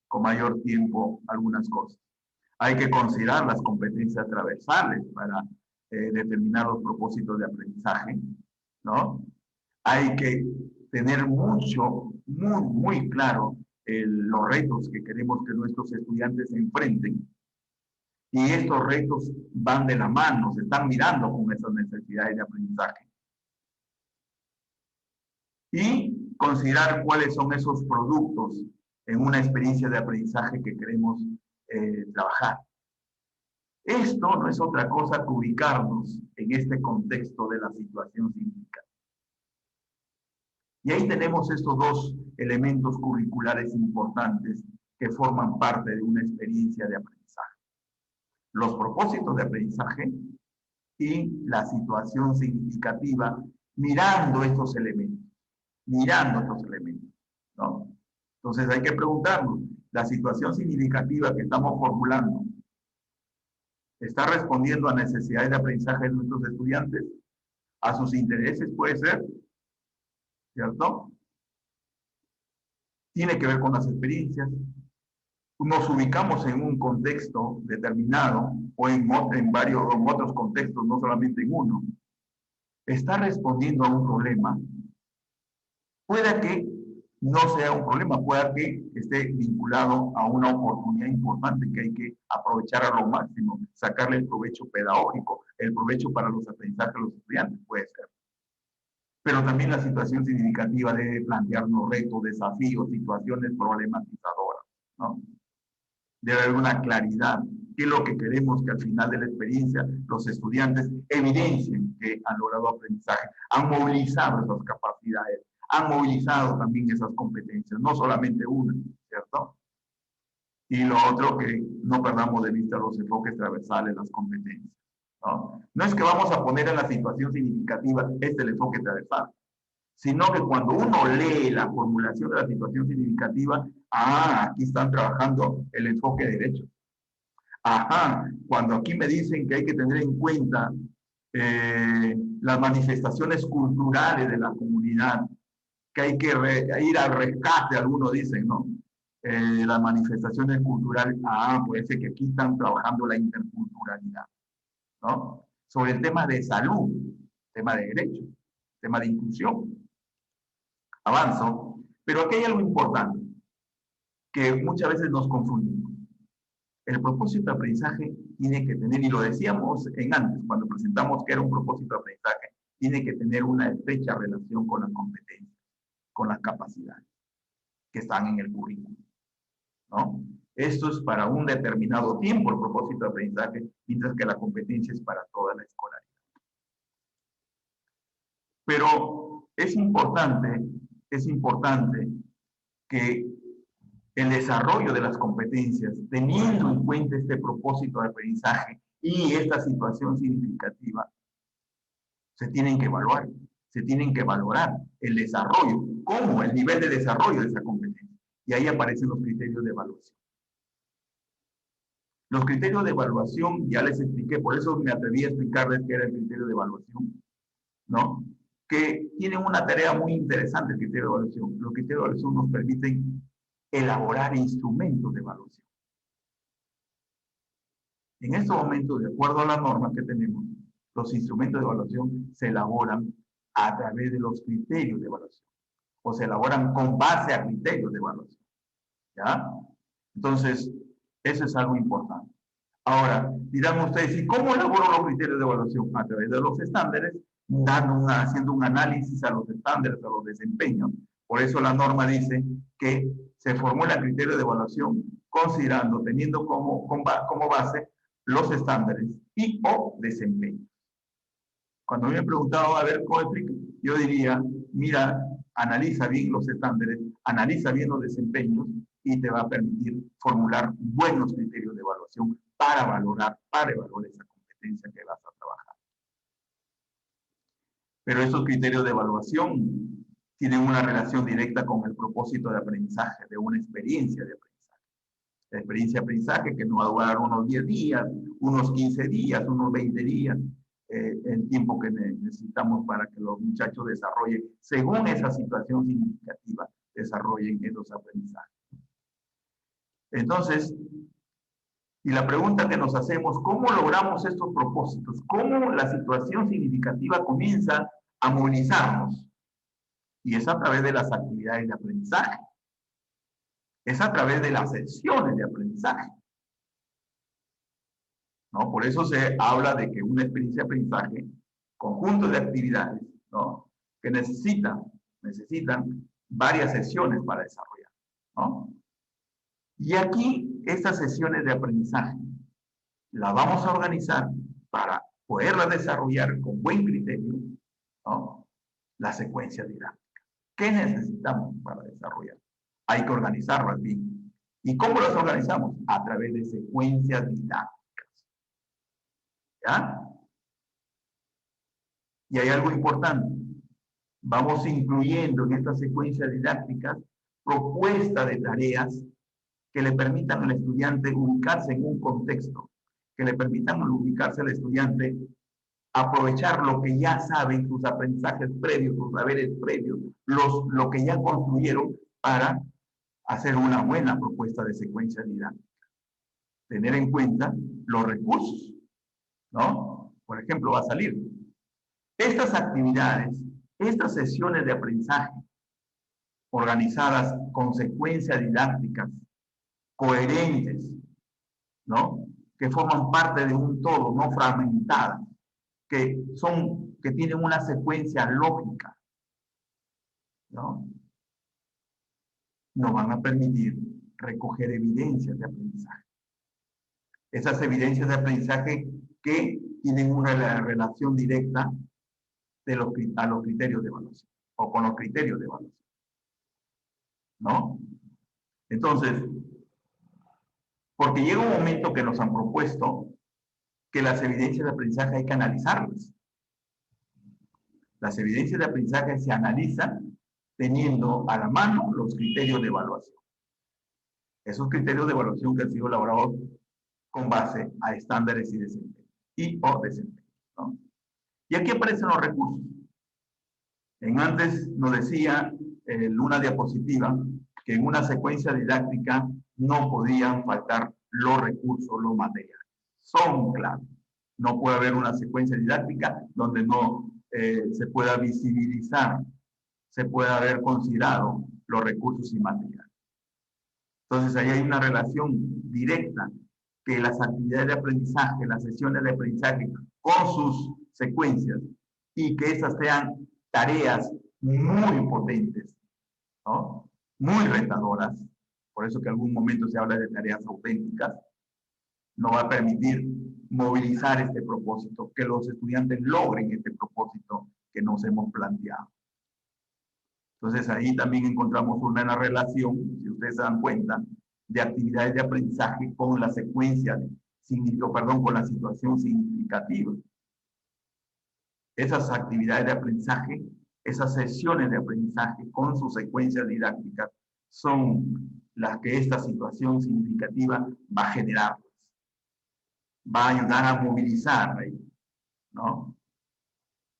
con mayor tiempo algunas cosas. Hay que considerar las competencias transversales para determinar los propósitos de aprendizaje, ¿no? Hay que tener muy claro los retos que queremos que nuestros estudiantes se enfrenten. Y estos retos van de la mano, se están mirando con esas necesidades de aprendizaje. Y considerar cuáles son esos productos en una experiencia de aprendizaje que queremos trabajar. Esto no es otra cosa que ubicarnos en este contexto de la situación significativa. Y ahí tenemos estos dos elementos curriculares importantes que forman parte de una experiencia de aprendizaje. Los propósitos de aprendizaje y la situación significativa mirando estos elementos, ¿no? Entonces hay que preguntarnos, la situación significativa que estamos formulando, ¿está respondiendo a necesidades de aprendizaje de nuestros estudiantes? ¿A sus intereses puede ser? ¿Cierto? Tiene que ver con las experiencias. Nos ubicamos en un contexto determinado o en otros contextos, no solamente en uno. Está respondiendo a un problema. Puede que no sea un problema, puede que esté vinculado a una oportunidad importante que hay que aprovechar a lo máximo, sacarle el provecho pedagógico, el provecho para los aprendizajes de los estudiantes, puede ser. Pero también la situación significativa debe plantearnos retos, desafíos, situaciones problematizadoras, ¿no? Debe haber una claridad. ¿Qué es lo que queremos que al final de la experiencia los estudiantes evidencien que han logrado aprendizaje? Han movilizado esas capacidades, han movilizado también esas competencias, no solamente una, ¿cierto? Y lo otro, que no perdamos de vista los enfoques transversales, las competencias. ¿No? No es que vamos a poner en la situación significativa este el enfoque transversal, sino que cuando uno lee la formulación de la situación significativa, aquí están trabajando el enfoque derecho. Cuando aquí me dicen que hay que tener en cuenta las manifestaciones culturales de la comunidad, que hay que ir al rescate, algunos dicen, ¿no? Las manifestaciones culturales, puede ser que aquí están trabajando la interculturalidad, ¿no? Sobre el tema de salud, tema de derecho, tema de inclusión. Avanzo, pero aquí hay algo importante que muchas veces nos confundimos. El propósito de aprendizaje tiene que tener, y lo decíamos en antes, cuando presentamos que era un propósito de aprendizaje, tiene que tener una estrecha relación con las competencias, con las capacidades que están en el currículum, ¿no? Esto es para un determinado tiempo el propósito de aprendizaje, mientras que la competencia es para toda la escolaridad. Pero es importante que el desarrollo de las competencias, teniendo en cuenta este propósito de aprendizaje y esta situación significativa, se tienen que evaluar, se tienen que valorar el desarrollo, cómo el nivel de desarrollo de esa competencia. Y ahí aparecen los criterios de evaluación. Los criterios de evaluación, ya les expliqué, por eso me atreví a explicarles qué era el criterio de evaluación, ¿no? Que tienen una tarea muy interesante el criterio de evaluación. Los criterios de evaluación nos permiten elaborar instrumentos de evaluación. En estos momentos, de acuerdo a las normas que tenemos, los instrumentos de evaluación se elaboran a través de los criterios de evaluación, o se elaboran con base a criterios de evaluación, ¿ya? Entonces, eso es algo importante. Ahora, dirán ustedes, ¿y cómo elaboro los criterios de evaluación? A través de los estándares, haciendo un análisis a los estándares, a los desempeños. Por eso la norma dice que se formula criterio de evaluación considerando, teniendo como base los estándares y o desempeño. Cuando me han preguntado, a ver, ¿cómo explico? Yo diría, mira, analiza bien los estándares, analiza bien los desempeños y te va a permitir formular buenos criterios de evaluación para evaluar esa competencia que vas a trabajar. Pero esos criterios de evaluación tienen una relación directa con el propósito de aprendizaje, de una experiencia de aprendizaje. La experiencia de aprendizaje que nos va a durar unos 10 días, unos 15 días, unos 20 días, el tiempo que necesitamos para que los muchachos desarrollen, según esa situación significativa, desarrollen esos aprendizajes. Entonces, y la pregunta que nos hacemos, ¿cómo logramos estos propósitos? ¿Cómo la situación significativa comienza a movilizarnos? Y es a través de las actividades de aprendizaje. Es a través de las sesiones de aprendizaje, ¿no? Por eso se habla de que una experiencia de aprendizaje, conjunto de actividades, ¿no? Que necesitan varias sesiones para desarrollar, ¿no? Y aquí, estas sesiones de aprendizaje las vamos a organizar para poderlas desarrollar con buen criterio, ¿no? La secuencia didáctica. ¿Qué necesitamos para desarrollar? Hay que organizarlas bien. ¿Y cómo las organizamos? A través de secuencias didácticas. ¿Ya? Y hay algo importante. Vamos incluyendo en estas secuencias didácticas propuestas de tareas que le permitan al estudiante ubicarse en un contexto, que le permitan ubicarse al estudiante, aprovechar lo que ya saben, sus aprendizajes previos, sus saberes previos, lo que ya construyeron para hacer una buena propuesta de secuencia didáctica. Tener en cuenta los recursos, ¿no? Por ejemplo, va a salir. Estas actividades, estas sesiones de aprendizaje organizadas con secuencias didácticas coherentes, ¿no? Que forman parte de un todo, no fragmentadas, que tienen una secuencia lógica, ¿no? Nos van a permitir recoger evidencias de aprendizaje. Esas evidencias de aprendizaje que tienen una relación directa a los criterios de evaluación, o con los criterios de evaluación, ¿no? Entonces, Porque llega un momento que nos han propuesto que las evidencias de aprendizaje hay que analizarlas. Las evidencias de aprendizaje se analizan teniendo a la mano los criterios de evaluación. Esos criterios de evaluación que han sido elaborados con base a estándares y desempeño, y o desempeño, ¿no? Y aquí aparecen los recursos. Antes nos decía una diapositiva que en una secuencia didáctica no podían faltar los recursos, los materiales. Son claves. No puede haber una secuencia didáctica donde no se pueda visibilizar, se pueda haber considerado los recursos y materiales. Entonces, ahí hay una relación directa que las actividades de aprendizaje, las sesiones de aprendizaje con sus secuencias y que esas sean tareas muy potentes, ¿no? Muy retadoras, por eso que en algún momento se habla de tareas auténticas, no va a permitir movilizar este propósito, que los estudiantes logren este propósito que nos hemos planteado. Entonces ahí también encontramos una relación, si ustedes se dan cuenta, de actividades de aprendizaje con la secuencia, con la situación significativa. Esas actividades de aprendizaje, esas sesiones de aprendizaje con sus secuencias didácticas son las que esta situación significativa va a generar, va a ayudar a movilizar, ¿no?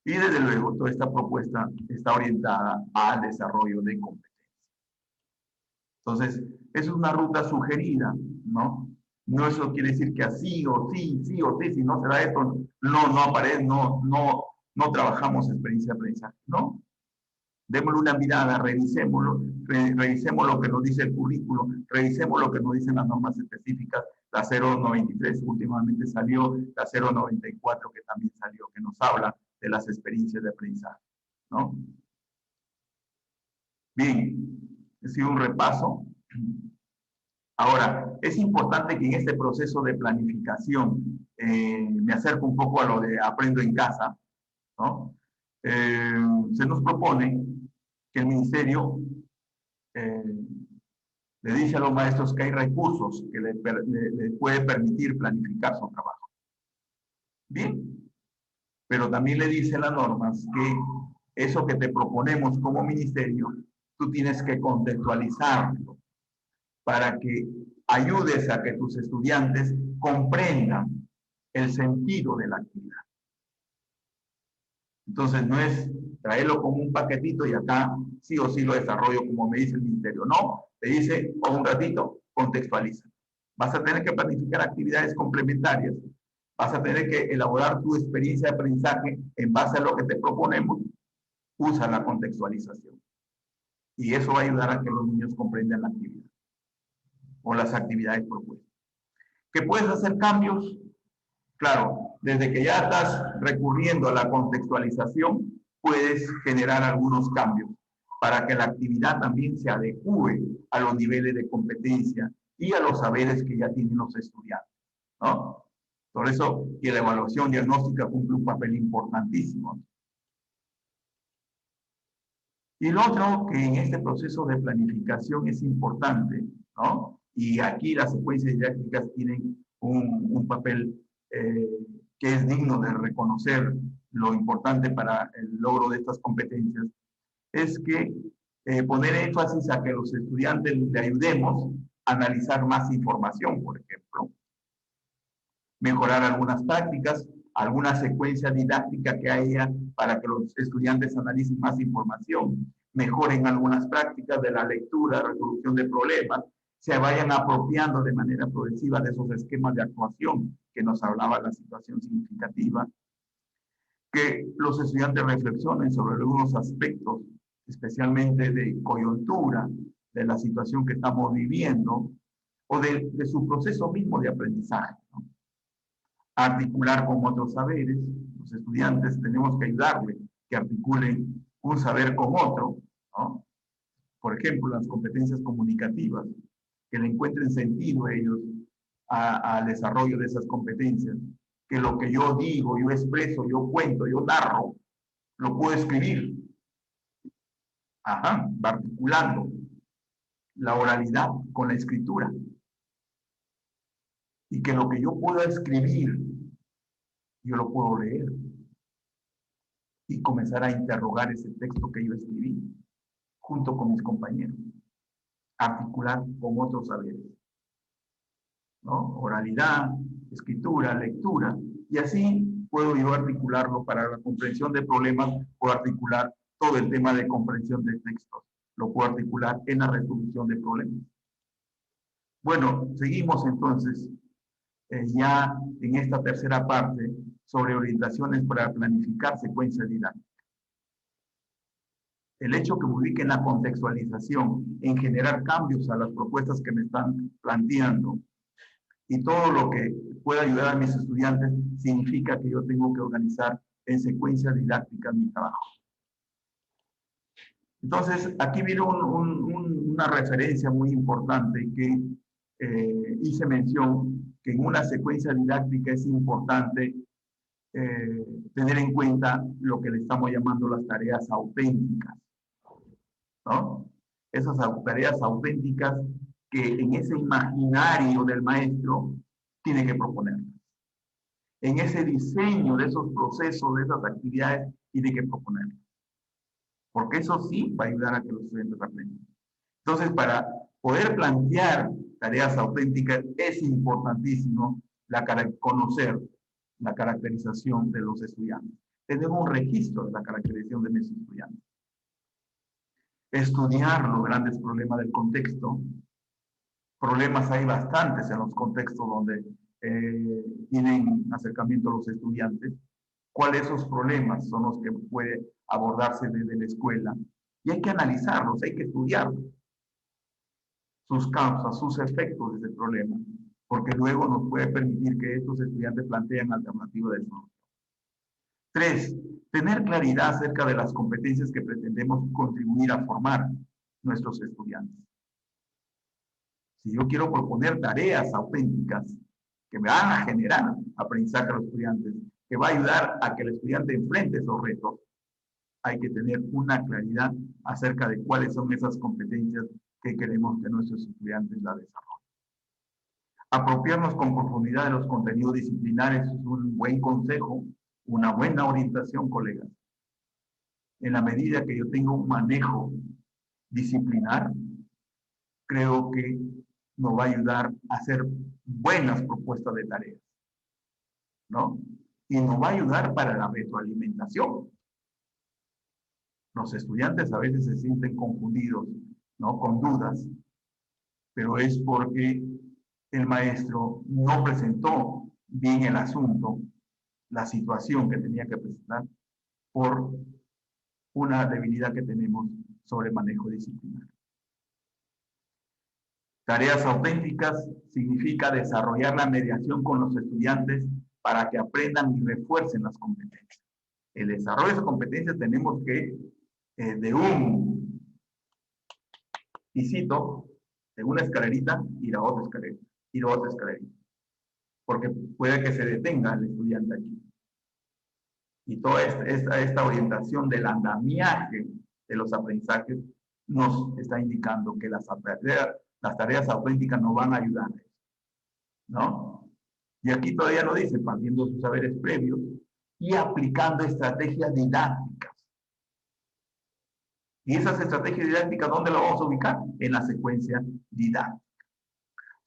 Y desde luego, toda esta propuesta está orientada al desarrollo de competencias. Entonces, es una ruta sugerida, ¿no? No eso quiere decir que así o sí, sí o sí, si no se da esto, no aparece, no trabajamos experiencia de aprendizaje, ¿no? Démosle una mirada, revisémoslo, revisemos lo que nos dice el currículo, revisemos lo que nos dicen las normas específicas, la 093 últimamente salió, la 094 que también salió, que nos habla de las experiencias de aprendizaje, ¿no? Bien, ha sido un repaso. Ahora, es importante que en este proceso de planificación, me acerco un poco a lo de aprendo en casa, ¿no? Se nos propone que el ministerio le dice a los maestros que hay recursos que le puede permitir planificar su trabajo. Bien, pero también le dice las normas que eso que te proponemos como ministerio, tú tienes que contextualizarlo para que ayudes a que tus estudiantes comprendan el sentido de la actividad. Entonces, no es traerlo como un paquetito y acá sí o sí lo desarrollo como me dice el ministerio. No, te dice, o un ratito, contextualiza. Vas a tener que planificar actividades complementarias. Vas a tener que elaborar tu experiencia de aprendizaje en base a lo que te proponemos. Usa la contextualización. Y eso va a ayudar a que los niños comprendan la actividad o las actividades propuestas. ¿Que puedes hacer cambios? Claro, desde que ya estás recurriendo a la contextualización, puedes generar algunos cambios para que la actividad también se adecue a los niveles de competencia y a los saberes que ya tienen los estudiantes, ¿no? Por eso, y la evaluación diagnóstica cumple un papel importantísimo. Y lo otro que en este proceso de planificación es importante, ¿no? Y aquí las secuencias didácticas tienen un papel que es digno de reconocer lo importante para el logro de estas competencias, es que poner énfasis a que los estudiantes le ayudemos a analizar más información, por ejemplo, mejorar algunas prácticas, alguna secuencia didáctica que haya para que los estudiantes analicen más información, mejoren algunas prácticas de la lectura, resolución de problemas, se vayan apropiando de manera progresiva de esos esquemas de actuación que nos hablaba la situación significativa, que los estudiantes reflexionen sobre algunos aspectos, especialmente de coyuntura, de la situación que estamos viviendo, o de su proceso mismo de aprendizaje, ¿no? Articular con otros saberes. Los estudiantes tenemos que ayudarles que articulen un saber con otro, ¿no? Por ejemplo, las competencias comunicativas, que le encuentren sentido a ellos al desarrollo de esas competencias, que lo que yo digo, yo expreso, yo cuento, yo narro, lo puedo escribir. Ajá, va articulando la oralidad con la escritura. y que lo que yo pueda escribir, yo lo puedo leer y comenzar a interrogar ese texto que yo escribí junto con mis compañeros, articular con otros saberes, ¿no? Oralidad, escritura, lectura, y así puedo yo articularlo para la comprensión de problemas, puedo articular todo el tema de comprensión de textos, lo puedo articular en la resolución de problemas. Bueno, seguimos entonces ya en esta tercera parte sobre orientaciones para planificar secuencias didácticas. El hecho que me ubique en la contextualización, en generar cambios a las propuestas que me están planteando y todo lo que pueda ayudar a mis estudiantes, significa que yo tengo que organizar en secuencias didácticas mi trabajo. Entonces, aquí viene una referencia muy importante que hice mención que en una secuencia didáctica es importante tener en cuenta lo que le estamos llamando las tareas auténticas, ¿no? Esas tareas auténticas que en ese imaginario del maestro tiene que proponer. En ese diseño de esos procesos, de esas actividades, tiene que proponer. Porque eso sí va a ayudar a que los estudiantes aprendan. Entonces, para poder plantear tareas auténticas es importantísimo conocer la caracterización de los estudiantes. Tener un registro de la caracterización de mis estudiantes. Estudiar los grandes problemas del contexto. Problemas hay bastantes en los contextos donde tienen acercamiento a los estudiantes. ¿Cuáles esos problemas son los que puede abordarse desde la escuela? Y hay que analizarlos, hay que estudiarlos. Sus causas, sus efectos de ese problema, porque luego nos puede permitir que estos estudiantes planteen alternativas de solución. 3. Tener claridad acerca de las competencias que pretendemos contribuir a formar nuestros estudiantes. Si yo quiero proponer tareas auténticas que me van a generar aprendizaje a los estudiantes, que va a ayudar a que el estudiante enfrente esos retos, hay que tener una claridad acerca de cuáles son esas competencias que queremos que nuestros estudiantes la desarrollen. Apropiarnos con profundidad de los contenidos disciplinares es un buen consejo, una buena orientación, colegas. En la medida que yo tenga un manejo disciplinar, creo que nos va a ayudar a hacer buenas propuestas de tareas, ¿no? Y nos va a ayudar para la retroalimentación. Los estudiantes a veces se sienten confundidos, ¿no? Con dudas, pero es porque el maestro no presentó bien el asunto, la situación que tenía que presentar, por una debilidad que tenemos sobre manejo disciplinario. Tareas auténticas significa desarrollar la mediación con los estudiantes para que aprendan y refuercen las competencias. El desarrollo de esas competencias tenemos que, de un pisito, de una escalerita, ir a otra escalerita, ir a otra escalerita. Porque puede que se detenga el estudiante aquí. Y toda esta orientación del andamiaje de los aprendizajes nos está indicando que las tareas auténticas nos van a ayudar, ¿no? Y aquí todavía lo dice, partiendo de sus saberes previos y aplicando estrategias didácticas. Y esas estrategias didácticas, ¿dónde las vamos a ubicar? En la secuencia didáctica.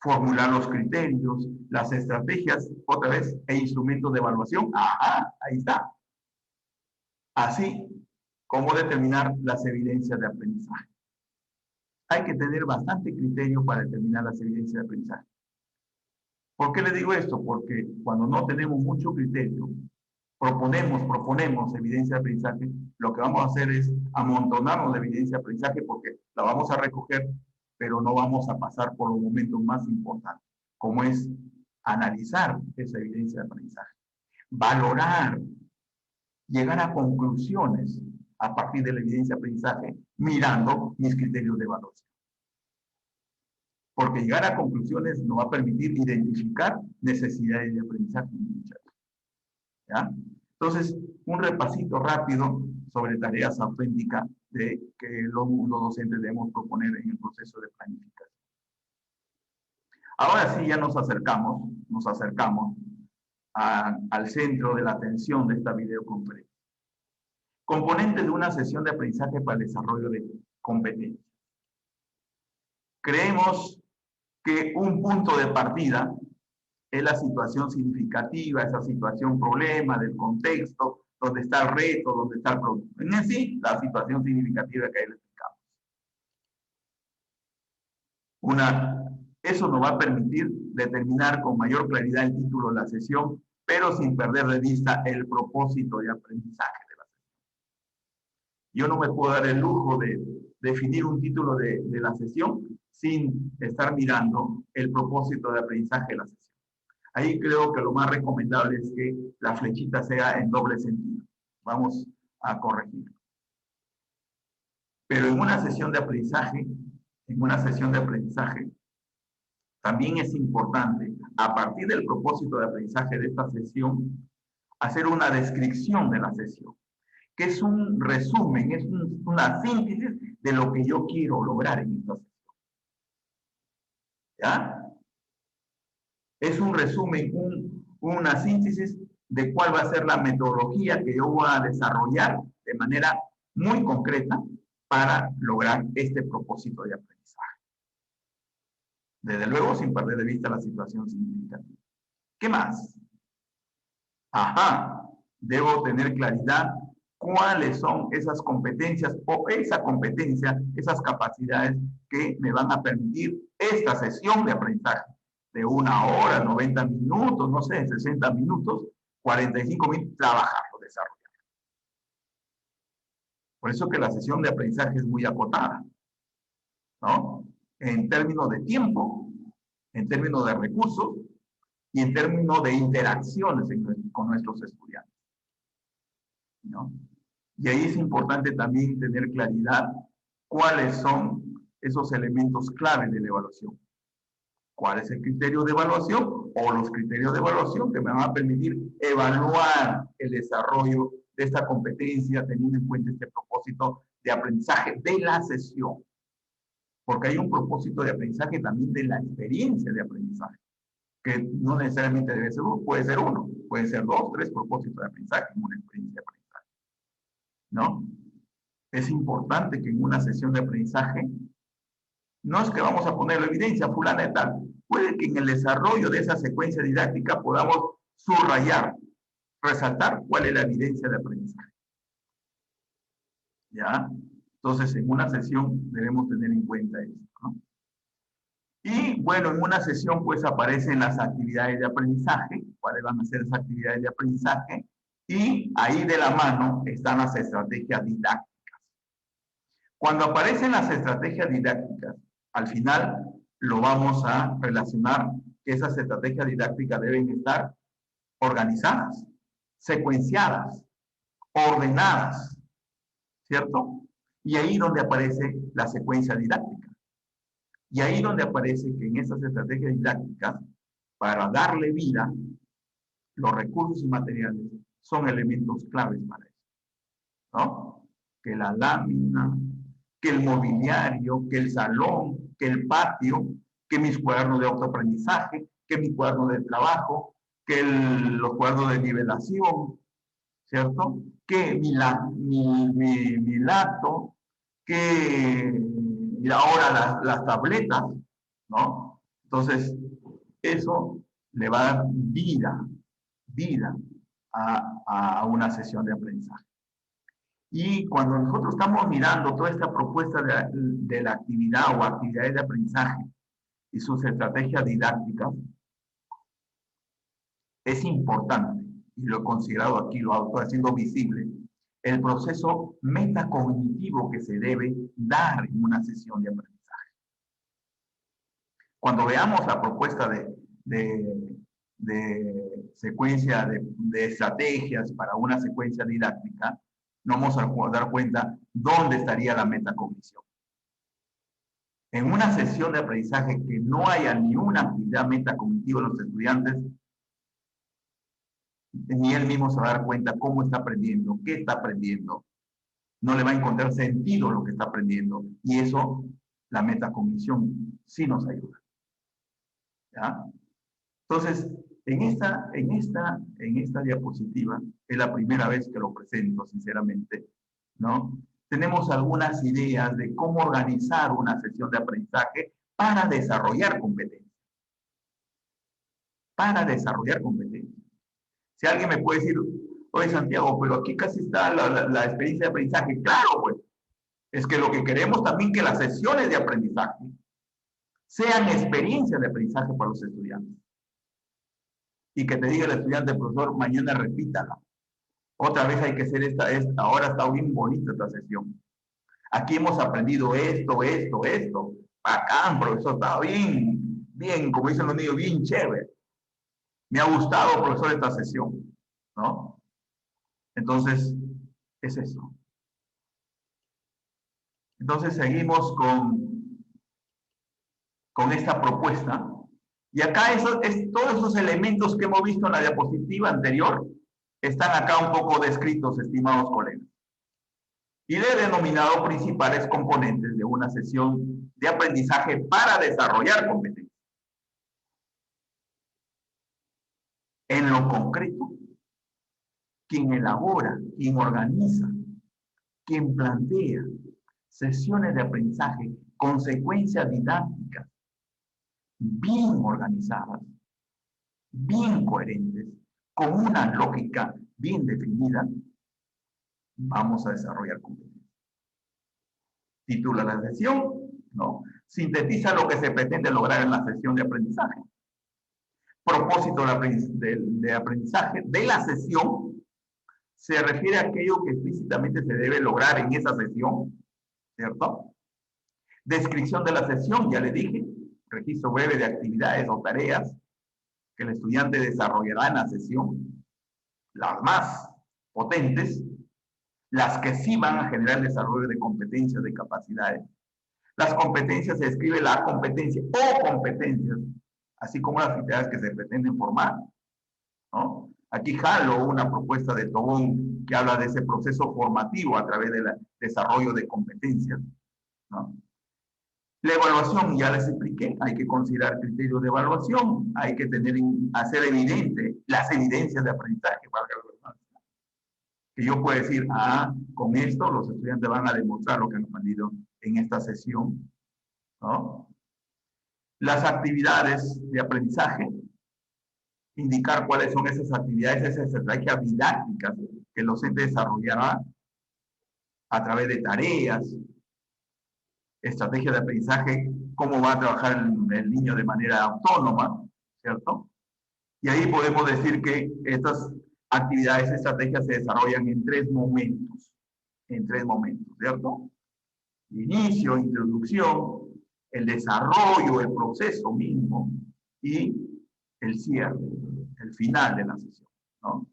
Formular los criterios, las estrategias, otra vez, e instrumentos de evaluación. ¡Ajá! Ahí está. Así como determinar las evidencias de aprendizaje. Hay que tener bastante criterio para determinar las evidencias de aprendizaje. ¿Por qué le digo esto? Porque cuando no tenemos mucho criterio, proponemos evidencia de aprendizaje, lo que vamos a hacer es amontonarnos de evidencia de aprendizaje porque la vamos a recoger, pero no vamos a pasar por los momentos más importantes, como es analizar esa evidencia de aprendizaje, valorar, llegar a conclusiones a partir de la evidencia de aprendizaje, mirando mis criterios de evaluación. Porque llegar a conclusiones nos va a permitir identificar necesidades de aprendizaje, muchachos. ¿Ya? Entonces, un repasito rápido sobre tareas auténticas que los docentes debemos proponer en el proceso de planificación. Ahora sí ya nos acercamos al centro de la atención de esta videoconferencia. Componentes de una sesión de aprendizaje para el desarrollo de competencias. Creemos que un punto de partida es la situación significativa, esa situación problema del contexto, donde está el reto, donde está el producto. En sí, la situación significativa que ahí le explicamos. Eso nos va a permitir determinar con mayor claridad el título de la sesión, pero sin perder de vista el propósito de aprendizaje de la sesión. Yo no me puedo dar el lujo de definir un título de la sesión sin estar mirando el propósito de aprendizaje de la sesión. Ahí creo que lo más recomendable es que la flechita sea en doble sentido. Vamos a corregirlo. Pero en una sesión de aprendizaje, también es importante, a partir del propósito de aprendizaje de esta sesión, hacer una descripción de la sesión, que es un resumen, es una síntesis de lo que yo quiero lograr en esta sesión. ¿Ya? Es un resumen, una síntesis de cuál va a ser la metodología que yo voy a desarrollar de manera muy concreta para lograr este propósito de aprendizaje. Desde luego, sin perder de vista la situación significativa. ¿Qué más? Ajá, debo tener claridad cuáles son esas competencias o esa competencia, esas capacidades que me van a permitir esta sesión de aprendizaje de 1 hora, 90 minutos, no sé, 60 minutos, 45 minutos, trabajarlo, desarrollarlo. Por eso que la sesión de aprendizaje es muy acotada, ¿no? En términos de tiempo, en términos de recursos y en términos de interacciones con nuestros estudiantes, ¿no? Y ahí es importante también tener claridad cuáles son esos elementos clave de la evaluación. ¿Cuál es el criterio de evaluación o los criterios de evaluación que me van a permitir evaluar el desarrollo de esta competencia teniendo en cuenta este propósito de aprendizaje de la sesión? Porque hay un propósito de aprendizaje también de la experiencia de aprendizaje, que no necesariamente debe ser uno, puede ser uno, puede ser 2, 3 propósitos de aprendizaje en una experiencia de aprendizaje, ¿no? Es importante que en una sesión de aprendizaje no es que vamos a poner la evidencia fulana de tal. Puede que en el desarrollo de esa secuencia didáctica podamos subrayar, resaltar cuál es la evidencia de aprendizaje. ¿Ya? Entonces, en una sesión debemos tener en cuenta esto, ¿no? Y bueno, en una sesión pues aparecen las actividades de aprendizaje, cuáles van a ser esas actividades de aprendizaje, y ahí de la mano están las estrategias didácticas. Cuando aparecen las estrategias didácticas, al final lo vamos a relacionar que esas estrategias didácticas deben estar organizadas, secuenciadas, ordenadas, ¿cierto? Y ahí donde aparece la secuencia didáctica. Y ahí donde aparece que en esas estrategias didácticas, para darle vida, los recursos y materiales son elementos claves para eso, ¿no? Que la lámina, que el mobiliario, que el salón, que el patio, que mis cuadernos de autoaprendizaje, que mi cuaderno de trabajo, que los cuadernos de nivelación, ¿cierto? Que mi laptop, que ahora las tabletas, ¿no? Entonces, eso le va a dar vida a una sesión de aprendizaje. Y cuando nosotros estamos mirando toda esta propuesta de la actividad o actividades de aprendizaje y sus estrategias didácticas, es importante, y lo he considerado aquí, lo estoy haciendo visible, el proceso metacognitivo que se debe dar en una sesión de aprendizaje. Cuando veamos la propuesta de secuencia de estrategias para una secuencia didáctica, nos vamos a dar cuenta dónde estaría la metacognición. En una sesión de aprendizaje que no haya ni una actividad metacognitiva en los estudiantes, ni él mismo se va a dar cuenta cómo está aprendiendo, qué está aprendiendo. No le va a encontrar sentido lo que está aprendiendo. Y eso, la metacognición, sí nos ayuda. ¿Ya? Entonces, en esta diapositiva, es la primera vez que lo presento, sinceramente, ¿no? Tenemos algunas ideas de cómo organizar una sesión de aprendizaje para desarrollar competencias. Para desarrollar competencias. Si alguien me puede decir, oye Santiago, pero aquí casi está la experiencia de aprendizaje. Claro, pues, es que lo que queremos también que las sesiones de aprendizaje sean experiencias de aprendizaje para los estudiantes. Y que te diga el estudiante, profesor, mañana repítala. Otra vez hay que hacer ahora está bien bonita esta sesión. Aquí hemos aprendido esto. Bacán, profesor, está bien, como dicen los niños, bien chévere. Me ha gustado, profesor, esta sesión, ¿no? Entonces, es eso. Entonces, seguimos con esta propuesta. Y acá todos esos elementos que hemos visto en la diapositiva anterior están acá un poco descritos, estimados colegas. Y le he denominado principales componentes de una sesión de aprendizaje para desarrollar competencias. En lo concreto, quien elabora, quien organiza, quien plantea sesiones de aprendizaje, consecuencias didácticas bien organizadas, bien coherentes, con una lógica bien definida, vamos a desarrollar competencias. Titula la sesión, ¿no? Sintetiza lo que se pretende lograr en la sesión de aprendizaje. Propósito de aprendizaje de la sesión se refiere a aquello que explícitamente se debe lograr en esa sesión, ¿cierto? Descripción de la sesión, ya le dije, registro breve de actividades o tareas que el estudiante desarrollará en la sesión, las más potentes, las que sí van a generar el desarrollo de competencias, de capacidades. Las competencias se describe la competencia o competencias, así como las actividades que se pretenden formar, ¿no? Aquí jalo una propuesta de Tobón que habla de ese proceso formativo a través del desarrollo de competencias, ¿no? La evaluación, ya les expliqué, hay que considerar criterios de evaluación, hay que hacer evidente las evidencias de aprendizaje, que yo puedo decir, con esto los estudiantes van a demostrar lo que han aprendido en esta sesión, ¿no? Las actividades de aprendizaje, indicar cuáles son esas actividades, esas estrategias didácticas que el docente desarrollará a través de tareas, estrategia de aprendizaje, cómo va a trabajar el niño de manera autónoma, ¿cierto? Y ahí podemos decir que estas actividades, estrategias se desarrollan en tres momentos, ¿cierto? Inicio, introducción, el desarrollo, el proceso mismo y el cierre, el final de la sesión, ¿no?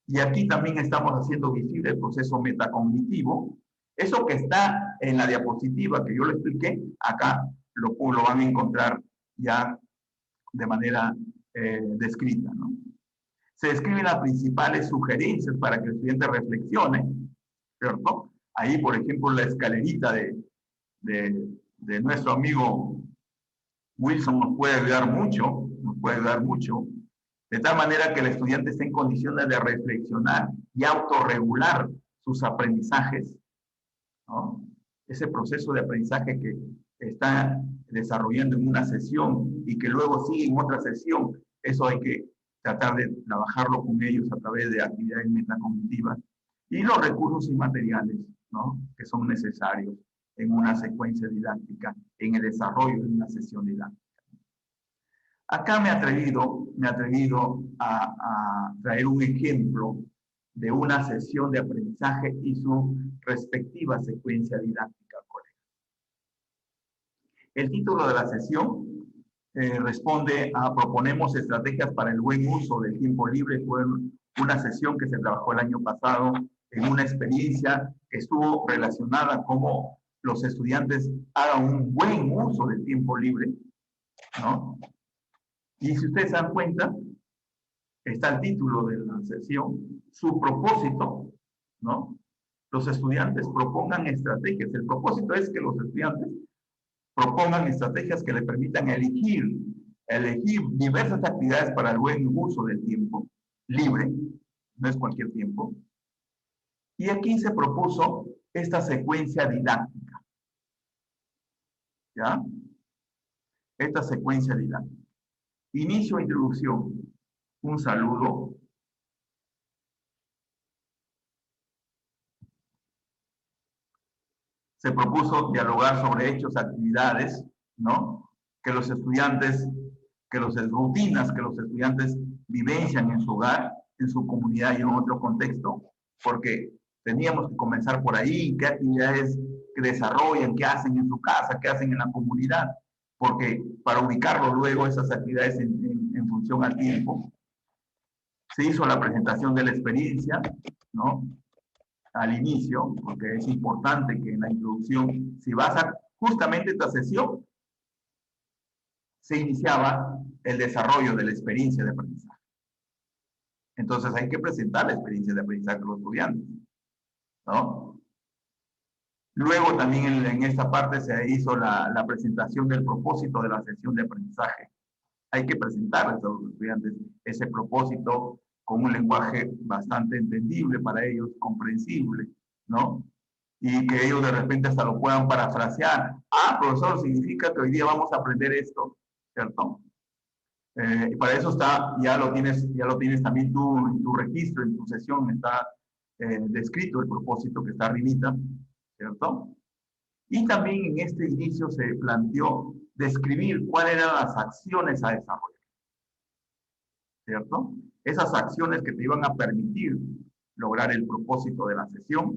Y aquí también estamos haciendo visible el proceso metacognitivo. Eso que está en la diapositiva que yo le expliqué, acá lo van a encontrar ya de manera descrita, ¿no? Se describen las principales sugerencias para que el estudiante reflexione, ¿cierto? Ahí, por ejemplo, la escalerita de nuestro amigo Wilson nos puede ayudar mucho, de tal manera que el estudiante esté en condiciones de reflexionar y autorregular sus aprendizajes, ¿no? Ese proceso de aprendizaje que está desarrollando en una sesión y que luego sigue en otra sesión, eso hay que tratar de trabajarlo con ellos a través de actividades metacognitivas y los recursos y materiales, ¿no?, que son necesarios en una secuencia didáctica, en el desarrollo de una sesión didáctica. Acá me he atrevido a traer un ejemplo de una sesión de aprendizaje y su respectiva secuencia didáctica, colegas. El título de la sesión responde a proponemos estrategias para el buen uso del tiempo libre. Fue una sesión que se trabajó el año pasado en una experiencia que estuvo relacionada a cómo los estudiantes hagan un buen uso del tiempo libre, ¿no? Y si ustedes se dan cuenta, está el título de la sesión, su propósito, ¿no? Los estudiantes propongan estrategias. El propósito es que los estudiantes propongan estrategias que le permitan elegir elegir diversas actividades para el buen uso del tiempo libre, no es cualquier tiempo. Y aquí se propuso esta secuencia didáctica, ¿ya? Esta secuencia didáctica. Inicio e introducción, un saludo. Se propuso dialogar sobre hechos, actividades, ¿no? Que los estudiantes, rutinas que los estudiantes vivencian en su hogar, en su comunidad y en otro contexto, porque teníamos que comenzar por ahí, qué actividades que desarrollan, qué hacen en su casa, qué hacen en la comunidad, porque para ubicarlo luego esas actividades en función al tiempo, se hizo la presentación de la experiencia, ¿no? Al inicio, porque es importante que en la introducción, si vas a justamente esta sesión, se iniciaba el desarrollo de la experiencia de aprendizaje. Entonces hay que presentar la experiencia de aprendizaje a los estudiantes, ¿no? Luego también en esta parte se hizo la presentación del propósito de la sesión de aprendizaje. Hay que presentarles a los estudiantes ese propósito con un lenguaje bastante entendible para ellos, comprensible, ¿no? Y que ellos de repente hasta lo puedan parafrasear. Ah, profesor, significa que hoy día vamos a aprender esto, ¿cierto? Y para eso está, ya lo tienes también tú en tu registro, en tu sesión, está descrito el propósito que está arribita, ¿cierto? Y también en este inicio se planteó describir cuáles eran las acciones a desarrollar, ¿cierto? Esas acciones que te iban a permitir lograr el propósito de la sesión,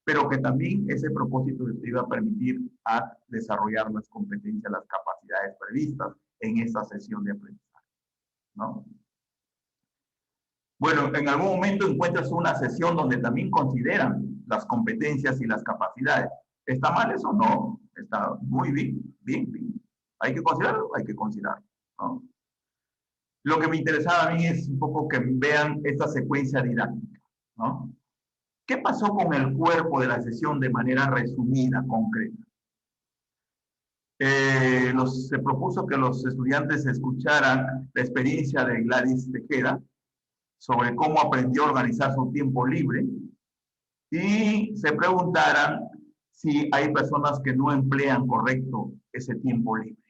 pero que también ese propósito te iba a permitir a desarrollar las competencias, las capacidades previstas en esa sesión de aprendizaje, ¿no? Bueno, en algún momento encuentras una sesión donde también consideran las competencias y las capacidades. ¿Está mal eso? No. Está muy bien, bien, bien. ¿Hay que considerarlo? Hay que considerarlo, ¿no? Lo que me interesaba a mí es un poco que vean esta secuencia didáctica, ¿no? ¿Qué pasó con el cuerpo de la sesión de manera resumida, concreta? Se propuso que los estudiantes escucharan la experiencia de Gladys Tejeda sobre cómo aprendió a organizar su tiempo libre y se preguntaran si hay personas que no emplean correcto ese tiempo libre.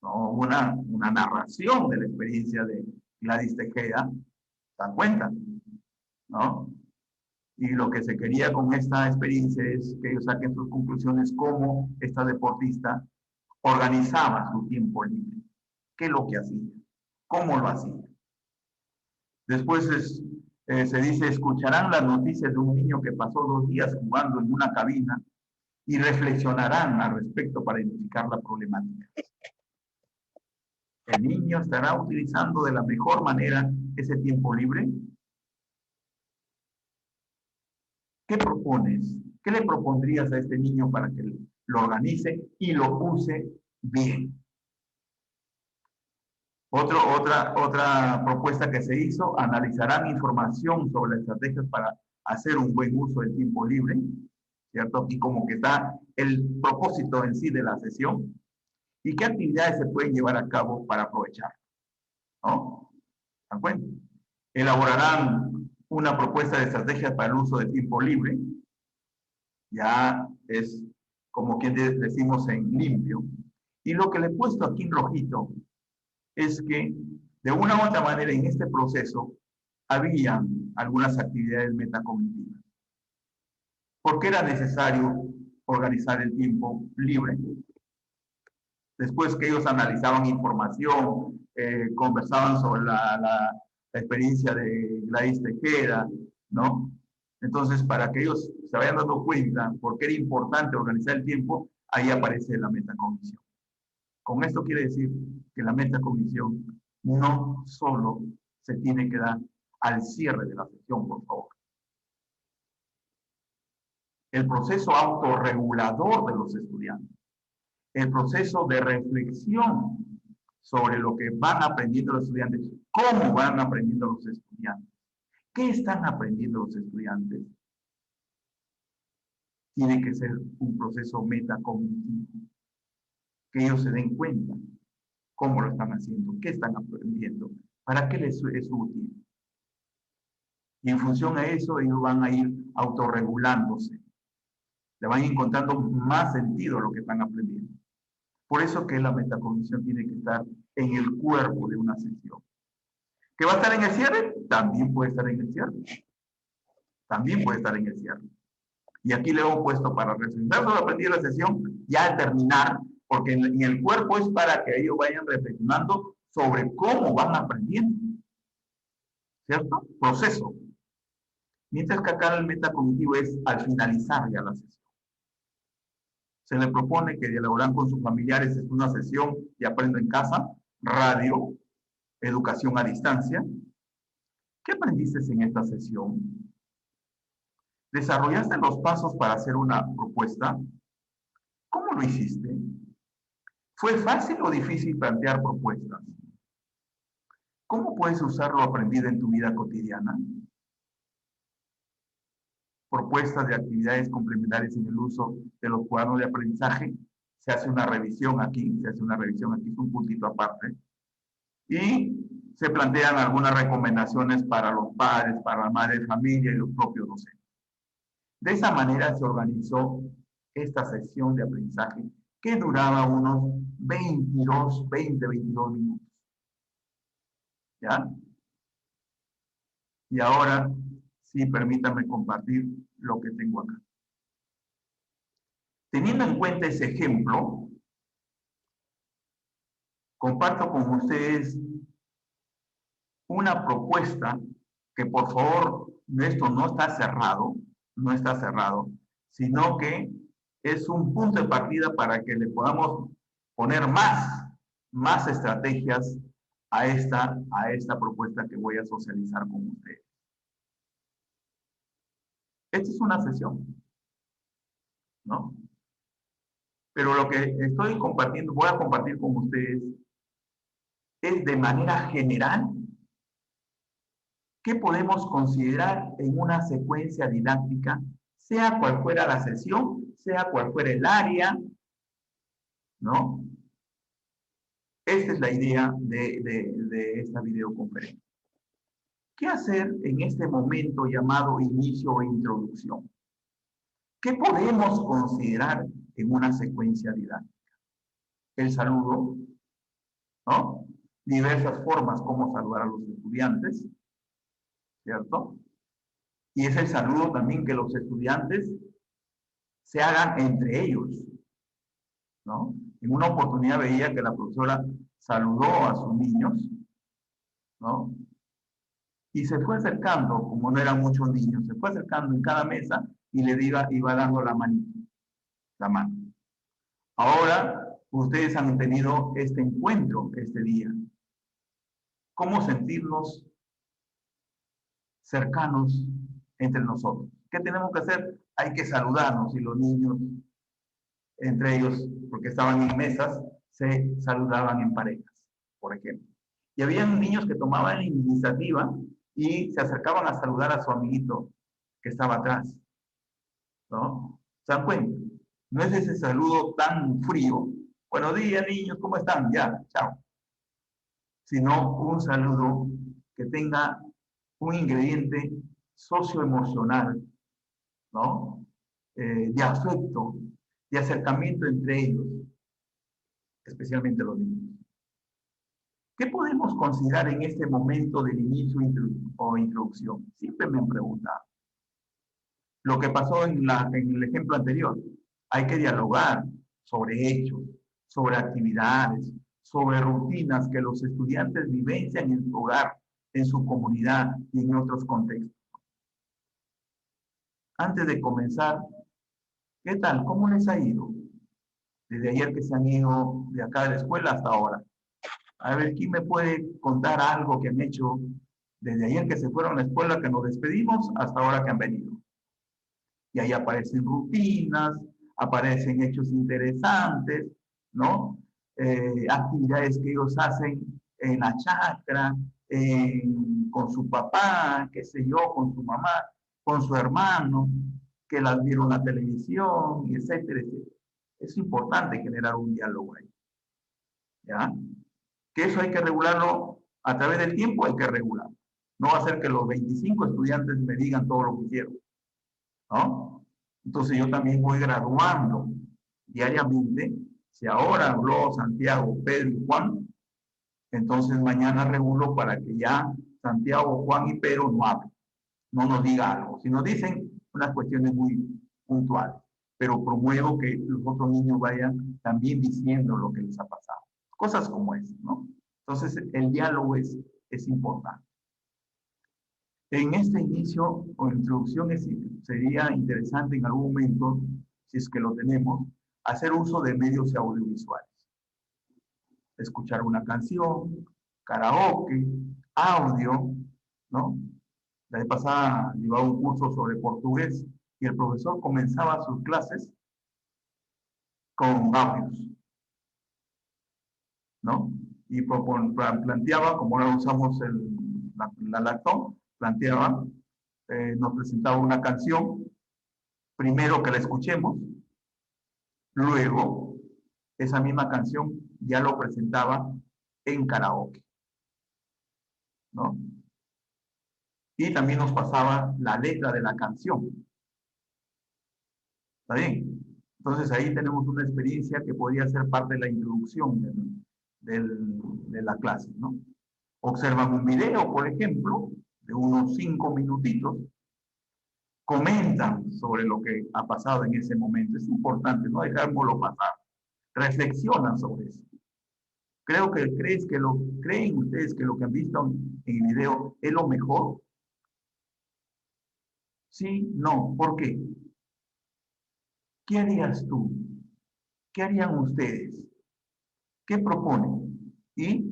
¿No? Una narración de la experiencia de Gladys Tejeda, ¿se dan cuenta? ¿No? Y lo que se quería con esta experiencia es que ellos saquen sus conclusiones cómo esta deportista organizaba su tiempo libre, qué es lo que hacía, cómo lo hacía. Después se dice, escucharán las noticias de un niño que pasó 2 días jugando en una cabina y reflexionarán al respecto para identificar la problemática. ¿El niño estará utilizando de la mejor manera ese tiempo libre? ¿Qué propones? ¿Qué le propondrías a este niño para que lo organice y lo use bien? Otra propuesta que se hizo, analizarán información sobre las estrategias para hacer un buen uso del tiempo libre, ¿cierto? Y como que está el propósito en sí de la sesión y qué actividades se pueden llevar a cabo para aprovechar, ¿no? ¿Se dan cuenta? Elaborarán una propuesta de estrategias para el uso del tiempo libre, ya es como quien decimos en limpio. Y lo que le he puesto aquí en rojito es que de una u otra manera en este proceso había algunas actividades metacognitivas. ¿Por qué era necesario organizar el tiempo libre? Después que ellos analizaban información, conversaban sobre la experiencia de Gladys Tejeda, ¿no? Entonces, para que ellos se vayan dando cuenta por qué era importante organizar el tiempo, ahí aparece la metacognición. Con esto quiere decir que la metacognición no solo se tiene que dar al cierre de la sesión, por favor. El proceso autorregulador de los estudiantes, el proceso de reflexión sobre lo que van aprendiendo los estudiantes, cómo van aprendiendo los estudiantes, qué están aprendiendo los estudiantes, tiene que ser un proceso metacognitivo, que ellos se den cuenta cómo lo están haciendo, qué están aprendiendo, para qué les es útil. Y en función a eso, ellos van a ir autorregulándose. Le van encontrando más sentido a lo que están aprendiendo. Por eso que la metacognición tiene que estar en el cuerpo de una sesión. ¿Que va a estar en el cierre? También puede estar en el cierre. También puede estar en el cierre. Y aquí le hemos puesto para reflexionar sobre aprender la sesión, ya al terminar, porque en el cuerpo es para que ellos vayan reflexionando sobre cómo van aprendiendo. ¿Cierto? Proceso. Mientras que acá el metacognitivo es al finalizar ya la sesión. Se le propone que dialogarán con sus familiares, es una sesión de aprendo en casa, radio, educación a distancia. ¿Qué aprendiste en esta sesión? ¿Desarrollaste los pasos para hacer una propuesta? ¿Cómo lo hiciste? ¿Fue fácil o difícil plantear propuestas? ¿Cómo puedes usar lo aprendido en tu vida cotidiana? Propuestas de actividades complementarias en el uso de los cuadernos de aprendizaje. Se hace una revisión aquí, es un puntito aparte. Y se plantean algunas recomendaciones para los padres, para la madre de familia y los propios docentes. De esa manera se organizó esta sesión de aprendizaje que duraba unos 22 minutos. ¿Ya? Y ahora sí, permítanme compartir lo que tengo acá. Teniendo en cuenta ese ejemplo, comparto con ustedes una propuesta que, por favor, esto no está cerrado, sino que es un punto de partida para que le podamos poner más estrategias a esta propuesta que voy a socializar con ustedes. Esta es una sesión, ¿no? Pero lo que estoy compartiendo, voy a compartir con ustedes, es de manera general qué podemos considerar en una secuencia didáctica, sea cual fuera la sesión, sea cual fuera el área, ¿no? Esta es la idea de esta videoconferencia. ¿Qué hacer en este momento llamado inicio o introducción? ¿Qué podemos considerar en una secuencia didáctica? El saludo, ¿no? Diversas formas como saludar a los estudiantes, ¿cierto? Y es el saludo también que los estudiantes se hagan entre ellos, ¿no? En una oportunidad veía que la profesora saludó a sus niños, ¿no? Y se fue acercando, como no eran muchos niños, se fue acercando en cada mesa y le iba dando la mano. Ahora, ustedes han tenido este encuentro este día. ¿Cómo sentirnos cercanos entre nosotros? ¿Qué tenemos que hacer? Hay que saludarnos y los niños, entre ellos, porque estaban en mesas, se saludaban en parejas, por ejemplo. Y había niños que tomaban la iniciativa y se acercaban a saludar a su amiguito que estaba atrás, ¿no? ¿Se dan cuenta? No es ese saludo tan frío. Buenos días, niños, ¿cómo están? Ya, chao. Sino un saludo que tenga un ingrediente socioemocional, ¿no? De afecto, de acercamiento entre ellos, especialmente los niños. ¿Qué podemos considerar en este momento del inicio o introducción? Siempre me han preguntado. Lo que pasó en el ejemplo anterior. Hay que dialogar sobre hechos, sobre actividades, sobre rutinas que los estudiantes vivencian en su hogar, en su comunidad y en otros contextos. Antes de comenzar, ¿qué tal? ¿Cómo les ha ido? Desde ayer que se han ido de acá de la escuela hasta ahora. A ver, ¿quién me puede contar algo que han hecho desde ayer que se fueron a la escuela, que nos despedimos, hasta ahora que han venido? Y ahí aparecen rutinas, aparecen hechos interesantes, ¿no? Actividades que ellos hacen en la chacra, con su papá, qué sé yo, con su mamá, con su hermano, que las vieron en la televisión, etcétera, etcétera. Es importante generar un diálogo ahí, ¿ya? Que eso hay que regularlo a través del tiempo, hay que regularlo. No va a ser que los 25 estudiantes me digan todo lo que hicieron, ¿no? Entonces yo también voy graduando diariamente. Si ahora habló Santiago, Pedro y Juan, entonces mañana regulo para que ya Santiago, Juan y Pedro no hablen, no nos diga algo. Si nos dicen unas cuestiones muy puntuales, pero promuevo que los otros niños vayan también diciendo lo que les ha pasado. Cosas como esas, ¿no? Entonces el diálogo es importante. En este inicio o introducción sería interesante en algún momento, si es que lo tenemos, hacer uso de medios audiovisuales. Escuchar una canción, karaoke, audio, ¿no? La vez pasada llevaba un curso sobre portugués y el profesor comenzaba sus clases con audios, ¿no? Y planteaba, como ahora usamos la laptop, planteaba, nos presentaba una canción, primero que la escuchemos, luego esa misma canción ya lo presentaba en karaoke, ¿no? Y también nos pasaba la letra de la canción. ¿Está bien? Entonces ahí tenemos una experiencia que podría ser parte de la introducción de la clase, ¿no? Observan un video, por ejemplo, de unos 5 minutitos, comentan sobre lo que ha pasado en ese momento. Es importante no dejármelo pasar. Reflexionan sobre eso. ¿Creen ustedes que lo que han visto en el video es lo mejor? Sí, no. ¿Por qué? ¿Qué harías tú? ¿Qué harían ustedes? ¿Qué proponen? Y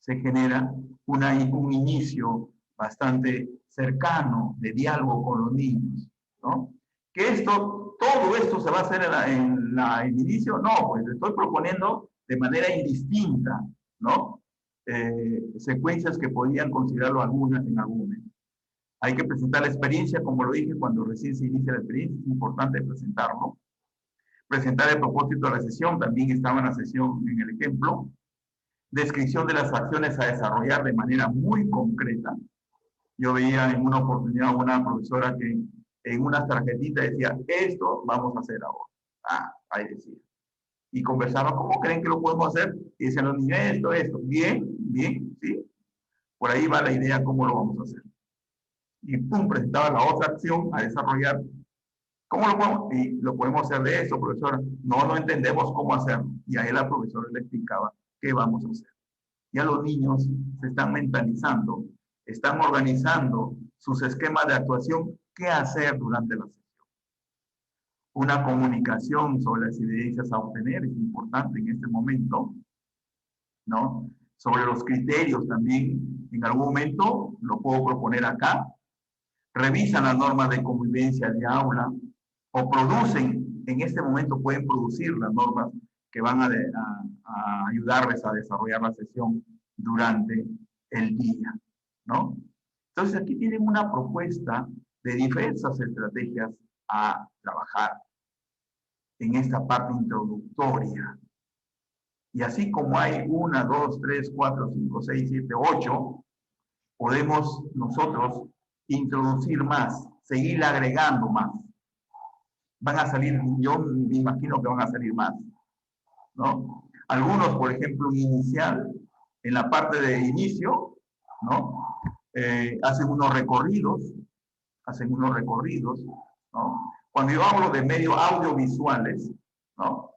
se genera un inicio bastante cercano de diálogo con los niños, ¿no? Que todo esto se va a hacer en el inicio, no, pues estoy proponiendo de manera indistinta, ¿no? Secuencias que podrían considerarlo algunas en algún momento. Hay que presentar la experiencia, como lo dije, cuando recién se inicia la experiencia, es importante presentarlo. Presentar el propósito de la sesión, también estaba en la sesión en el ejemplo. Descripción de las acciones a desarrollar de manera muy concreta. Yo veía en una oportunidad una profesora que en unas tarjetitas decía, esto vamos a hacer ahora. Ah, ahí decía. Y conversaba, ¿cómo creen que lo podemos hacer? Y decían los niños, esto. Bien, bien, ¿sí? Por ahí va la idea, ¿cómo lo vamos a hacer? Y pum, presentaba la otra acción a desarrollar. ¿Cómo lo podemos? Y lo podemos hacer de eso, profesora. No entendemos cómo hacerlo. Y ahí la profesora le explicaba qué vamos a hacer. Ya los niños se están mentalizando, están organizando sus esquemas de actuación, qué hacer durante la sesión. Una comunicación sobre las evidencias a obtener es importante en este momento, ¿no? Sobre los criterios también, en algún momento lo puedo proponer acá. Revisan las normas de convivencia de aula o producen, en este momento pueden producir las normas que van a ayudarles a desarrollar la sesión durante el día, ¿no? Entonces aquí tienen una propuesta de diversas estrategias a trabajar en esta parte introductoria. Y así como hay 1, 2, 3, 4, 5, 6, 7, 8, podemos nosotros introducir más, seguir agregando más. Van a salir, yo me imagino que van a salir más, ¿no? Algunos, por ejemplo, inicial, en la parte de inicio, ¿no? Hacen unos recorridos, ¿no? Cuando yo hablo de medios audiovisuales, ¿no?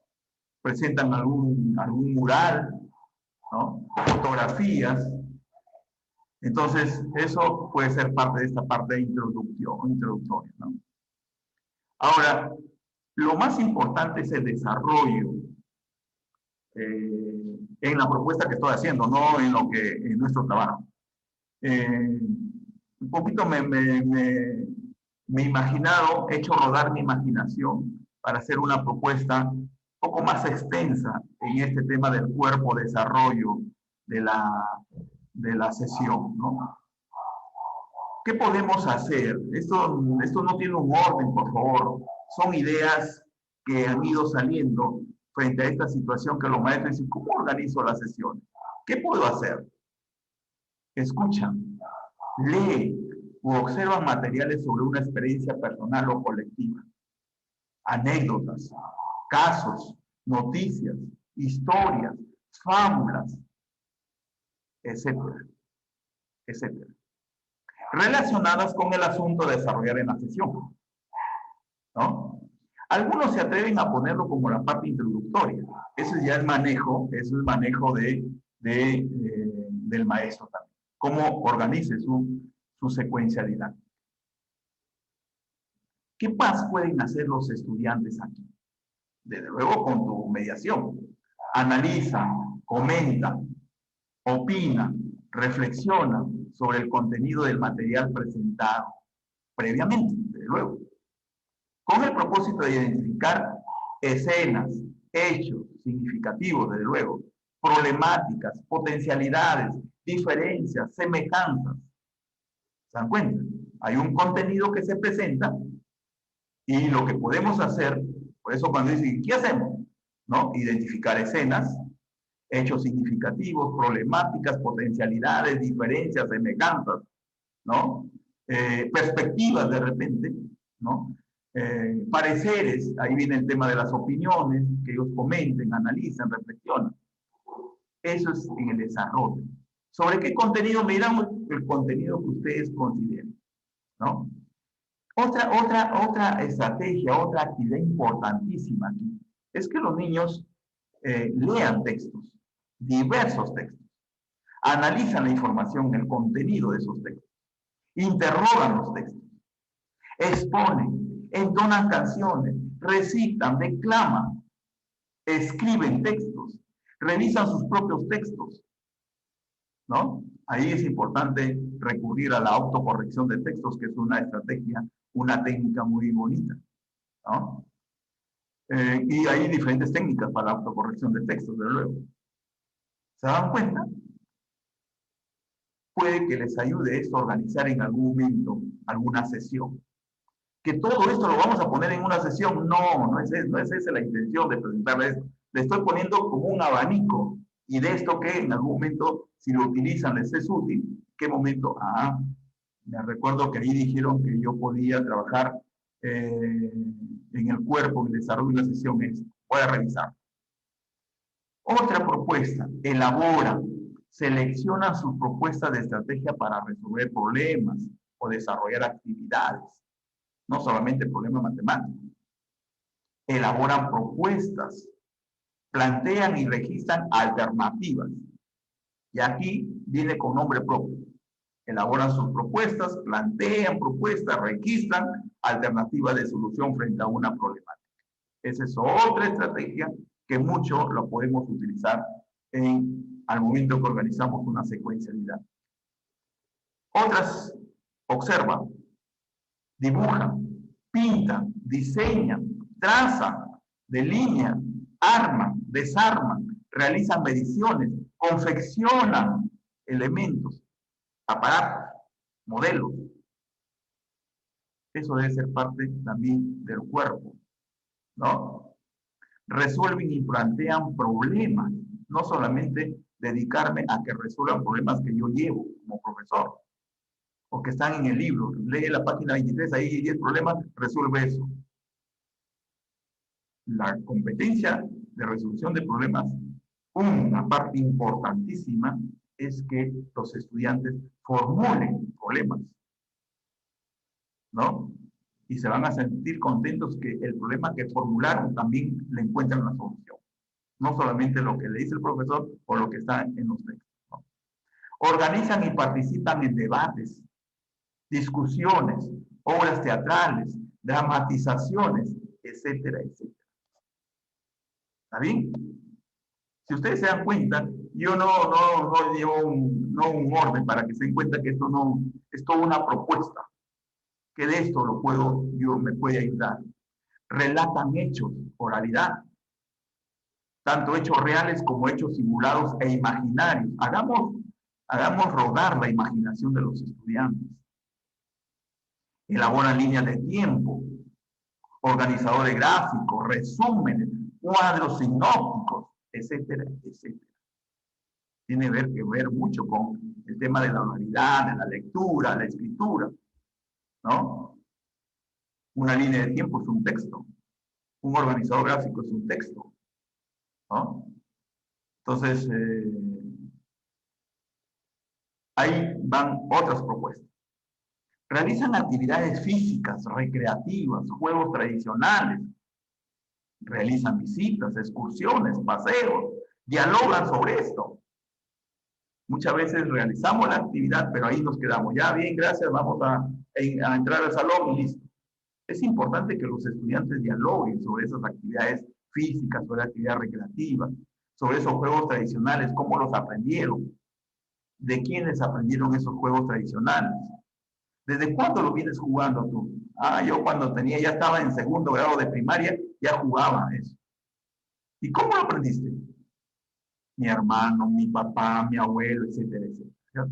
Presentan algún mural, ¿no? Fotografías. Entonces, eso puede ser parte de esta parte introductoria, ¿no? Ahora, lo más importante es el desarrollo en la propuesta que estoy haciendo, no en nuestro trabajo. Un poquito me he imaginado, he hecho rodar mi imaginación para hacer una propuesta un poco más extensa en este tema del cuerpo desarrollo de la sesión, ¿no? ¿Qué podemos hacer? Esto no tiene un orden, por favor. Son ideas que han ido saliendo frente a esta situación que los maestros dicen, ¿cómo organizo la sesión? ¿Qué puedo hacer? Escuchan, leen u observan materiales sobre una experiencia personal o colectiva, anécdotas, casos, noticias, historias, fábulas, etcétera, etcétera, relacionadas con el asunto a desarrollar en la sesión, ¿no? Algunos se atreven a ponerlo como la parte introductoria. Eso ya es manejo, eso es manejo del maestro también. Cómo organice su secuencia didáctica. ¿Qué más pueden hacer los estudiantes aquí? Desde luego con tu mediación. Analizan, comentan, opinan, reflexionan sobre el contenido del material presentado previamente, desde luego, con el propósito de identificar escenas, hechos significativos, desde luego, problemáticas, potencialidades, diferencias, semejanzas. ¿Se dan cuenta? Hay un contenido que se presenta y lo que podemos hacer, por eso cuando dicen, ¿qué hacemos? ¿No? Identificar escenas, hechos significativos, problemáticas, potencialidades, diferencias, semejanzas, ¿no? Perspectivas de repente, ¿no? Pareceres, ahí viene el tema de las opiniones, que ellos comenten, analizan, reflexionan. Eso es en el desarrollo. ¿Sobre qué contenido miramos? El contenido que ustedes consideren, ¿no? Otra estrategia, otra actividad importantísima aquí, es que los niños lean textos, diversos textos, analizan la información, el contenido de esos textos, interrogan los textos, exponen, entonan canciones, recitan, declaman, escriben textos, revisan sus propios textos, ¿no? Ahí es importante recurrir a la autocorrección de textos, que es una estrategia, una técnica muy bonita, ¿no? Y hay diferentes técnicas para la autocorrección de textos, desde luego. ¿Se dan cuenta? Puede que les ayude esto a organizar en algún momento alguna sesión. Que todo esto lo vamos a poner en una sesión, no es esa la intención de presentarles esto. Le estoy poniendo como un abanico, y de esto que en algún momento, si lo utilizan, les es útil. ¿Qué momento? Me recuerdo que ahí dijeron que yo podía trabajar en el cuerpo, en el desarrollo de una sesión. Voy a revisar. Otra propuesta, elabora, selecciona sus propuestas de estrategia para resolver problemas o desarrollar actividades, no solamente problemas matemáticos. Elaboran propuestas, plantean y registran alternativas. Y aquí viene con nombre propio. Elaboran sus propuestas, plantean propuestas, registran alternativas de solución frente a una problemática. Esa es otra estrategia que mucho lo podemos utilizar al momento que organizamos una secuencia didáctica. Otras observan, dibujan, pintan, diseñan, trazan, delinean, arman, desarman, realizan mediciones, confeccionan elementos, aparatos, modelos. Eso debe ser parte también del cuerpo, ¿no? Resuelven y plantean problemas, no solamente dedicarme a que resuelvan problemas que yo llevo como profesor, o que están en el libro. Lee la página 23, ahí hay 10 problemas, resuelve eso. La competencia de resolución de problemas, una parte importantísima es que los estudiantes formulen problemas, ¿no? Y se van a sentir contentos que el problema que formularon también le encuentran la solución. No solamente lo que le dice el profesor o lo que está en los textos, ¿no? Organizan y participan en debates, discusiones, obras teatrales, dramatizaciones, etcétera, etcétera. ¿Está bien? Si ustedes se dan cuenta, yo no llevo un orden para que se den cuenta que esto no es toda una propuesta, que de esto me puede ayudar. Relatan hechos, oralidad, tanto hechos reales como hechos simulados e imaginarios. Hagamos rodar la imaginación de los estudiantes. Elaboran líneas de tiempo, organizadores gráficos, resúmenes, cuadros sinópticos, etcétera, etcétera. tiene que ver mucho con el tema de la oralidad, de la lectura, la escritura, ¿no? Una línea de tiempo es un texto, un organizador gráfico es un texto, ¿no? Entonces, ahí van otras propuestas. Realizan actividades físicas, recreativas, juegos tradicionales, realizan visitas, excursiones, paseos, dialogan sobre esto. Muchas veces realizamos la actividad, pero ahí nos quedamos. Ya, bien, gracias, vamos a entrar al salón y listo. Es importante que los estudiantes dialoguen sobre esas actividades físicas, sobre actividades recreativas, sobre esos juegos tradicionales, cómo los aprendieron, de quiénes aprendieron esos juegos tradicionales. ¿Desde cuándo lo vienes jugando tú? Ah, yo cuando ya estaba en segundo grado de primaria, ya jugaba eso. ¿Y cómo lo aprendiste? Mi hermano, mi papá, mi abuelo, etcétera, etcétera.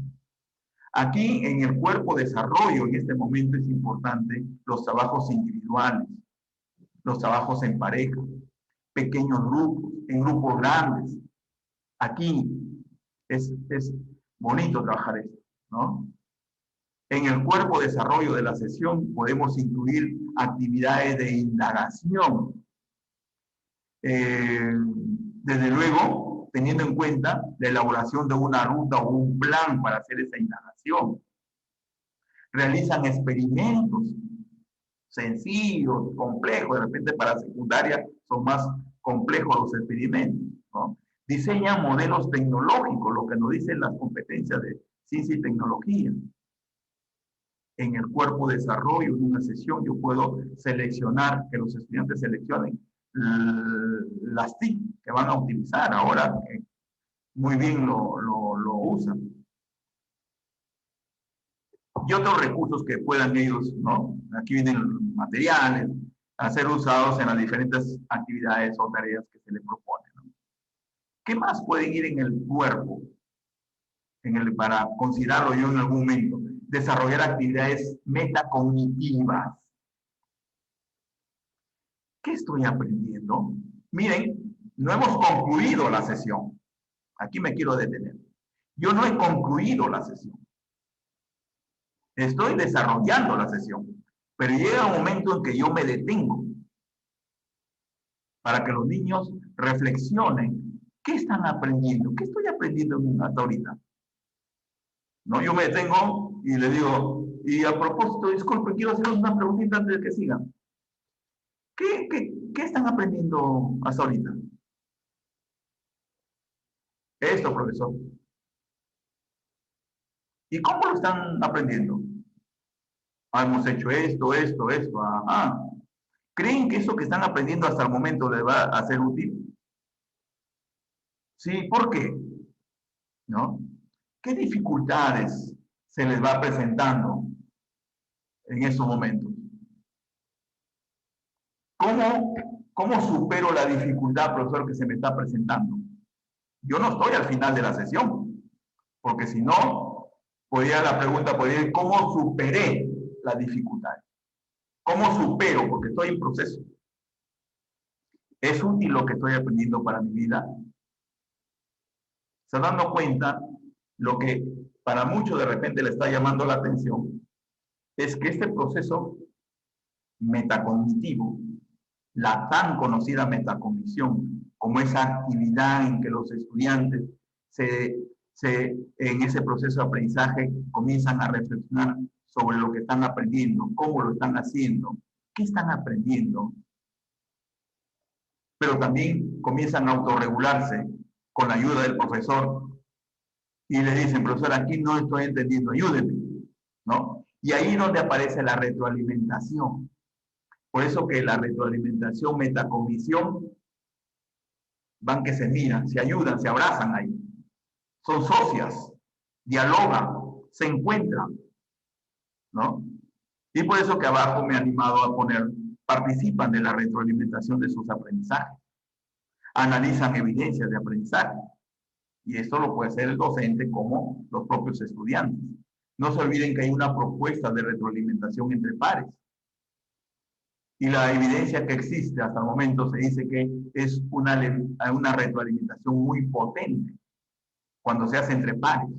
Aquí en el cuerpo desarrollo, en este momento es importante los trabajos individuales, los trabajos en pareja, pequeños grupos, en grupos grandes. Aquí es bonito trabajar esto, ¿no? En el cuerpo desarrollo de la sesión podemos incluir actividades de indagación. Desde luego, teniendo en cuenta la elaboración de una ruta o un plan para hacer esa indagación. Realizan experimentos sencillos, complejos, de repente para secundaria son más complejos los experimentos, ¿no? Diseñan modelos tecnológicos, lo que nos dicen las competencias de ciencia y tecnología. En el cuerpo de desarrollo de una sesión yo puedo seleccionar, que los estudiantes seleccionen las TIC que van a utilizar ahora, que muy bien lo usan. Y otros recursos que puedan ellos, ¿no? Aquí vienen materiales a ser usados en las diferentes actividades o tareas que se les proponen, ¿no? ¿Qué más pueden ir en el cuerpo? Para considerarlo yo en algún momento, desarrollar actividades metacognitivas. ¿Qué estoy aprendiendo? Miren, no hemos concluido la sesión. Aquí me quiero detener. Yo no he concluido la sesión. Estoy desarrollando la sesión. Pero llega un momento en que yo me detengo para que los niños reflexionen. ¿Qué están aprendiendo? ¿Qué estoy aprendiendo hasta ahorita? ¿No? Yo me detengo y le digo, y a propósito, disculpe, quiero hacer una preguntita antes de que sigan. ¿Qué están aprendiendo hasta ahorita? Esto, profesor. ¿Y cómo lo están aprendiendo? Ah, hemos hecho esto, esto, esto. Ajá. ¿Creen que eso que están aprendiendo hasta el momento les va a ser útil? Sí, ¿por qué? ¿No? ¿Qué dificultades se les va presentando en estos momentos? ¿Cómo supero la dificultad, profesor, que se me está presentando? Yo no estoy al final de la sesión, porque si no, la pregunta podría ir, ¿cómo superé la dificultad? ¿Cómo supero? Porque estoy en proceso. ¿Es útil lo que estoy aprendiendo para mi vida? Se dando cuenta, lo que para muchos de repente le está llamando la atención es que este proceso metacognitivo, la tan conocida metacognición, como esa actividad en que los estudiantes en ese proceso de aprendizaje comienzan a reflexionar sobre lo que están aprendiendo, cómo lo están haciendo, qué están aprendiendo, pero también comienzan a autorregularse con la ayuda del profesor y le dicen, profesor, aquí no estoy entendiendo, ayúdeme, ¿no? Y ahí es donde aparece la retroalimentación. Por eso que la retroalimentación, metacognición, van que se miran, se ayudan, se abrazan ahí. Son socias, dialogan, se encuentran, ¿no? Y por eso que abajo me he animado a poner, participan de la retroalimentación de sus aprendizajes, analizan evidencias de aprendizaje. Y esto lo puede hacer el docente como los propios estudiantes. No se olviden que hay una propuesta de retroalimentación entre pares. Y la evidencia que existe hasta el momento se dice que es una retroalimentación muy potente. cuando se hace entre pares.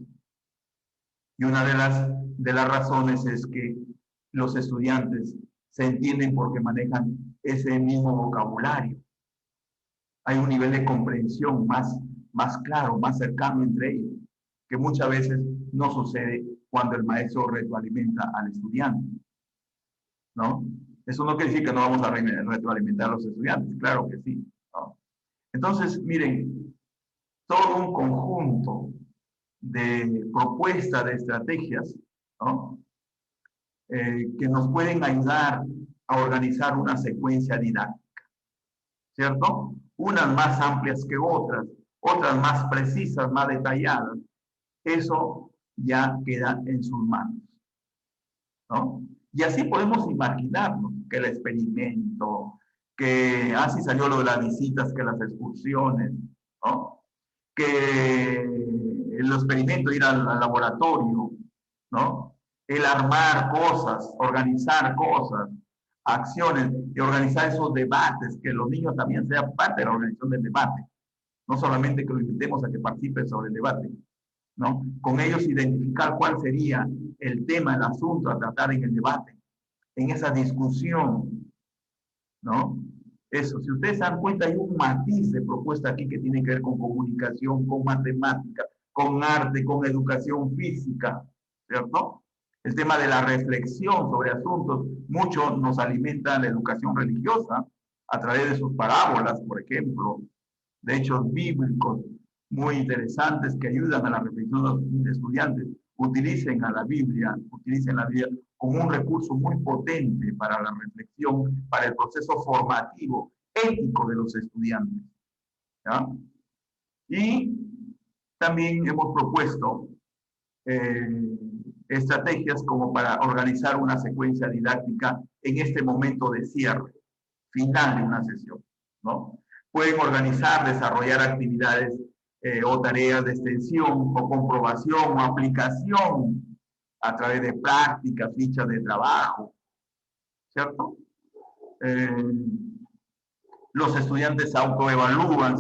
Y una de las razones es que los estudiantes se entienden porque manejan ese mismo vocabulario. Hay un nivel de comprensión más claro, más cercano entre ellos, que muchas veces no sucede cuando el maestro retroalimenta al estudiante, ¿no? Eso no quiere decir que no vamos a retroalimentar a los estudiantes, claro que sí, ¿no? Entonces, miren, todo un conjunto de propuestas, de estrategias, ¿no? Que nos pueden ayudar a organizar una secuencia didáctica, ¿cierto? Unas más amplias que otras, otras más precisas, más detalladas. Eso ya queda en sus manos, ¿no? Y así podemos imaginarnos que el experimento, que así salió lo de las visitas, que las excursiones, ¿no? Que el experimento, ir al laboratorio, ¿no? El armar cosas, organizar cosas, acciones y organizar esos debates, que los niños también sean parte de la organización del debate, no solamente que lo invitemos a que participen sobre el debate, ¿no? Con ellos identificar cuál sería el tema, el asunto a tratar en el debate, en esa discusión, ¿no? Eso, si ustedes se dan cuenta, hay un matiz de propuesta aquí que tiene que ver con comunicación, con matemática, con arte, con educación física, ¿cierto? El tema de la reflexión sobre asuntos, mucho nos alimenta la educación religiosa a través de sus parábolas, por ejemplo, de hechos bíblicos muy interesantes que ayudan a la reflexión de los estudiantes. Utilicen la Biblia como un recurso muy potente para la reflexión, para el proceso formativo, ético de los estudiantes, ¿ya? Y también hemos propuesto estrategias como para organizar una secuencia didáctica en este momento de cierre, final de una sesión, ¿no? Pueden organizar, desarrollar actividades o tareas de extensión o comprobación o aplicación a través de prácticas, fichas de trabajo, ¿cierto? Los estudiantes se autoevalúan,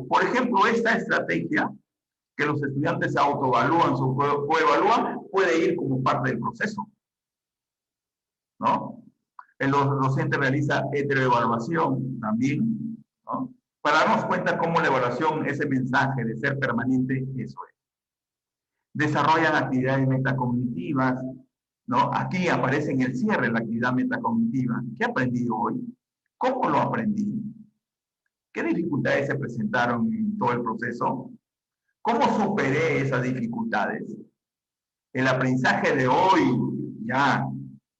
Por ejemplo, esta estrategia, que los estudiantes se autoevalúan, se coevalúan, puede ir como parte del proceso, ¿no? El docente realiza heteroevaluación también, ¿no? Para darnos cuenta cómo la evaluación, ese mensaje de ser permanente, eso es. Desarrollan actividades metacognitivas, ¿no? Aquí aparece en el cierre la actividad metacognitiva. ¿Qué aprendí hoy? ¿Cómo lo aprendí? ¿Qué dificultades se presentaron en todo el proceso? ¿Cómo superé esas dificultades? El aprendizaje de hoy, ya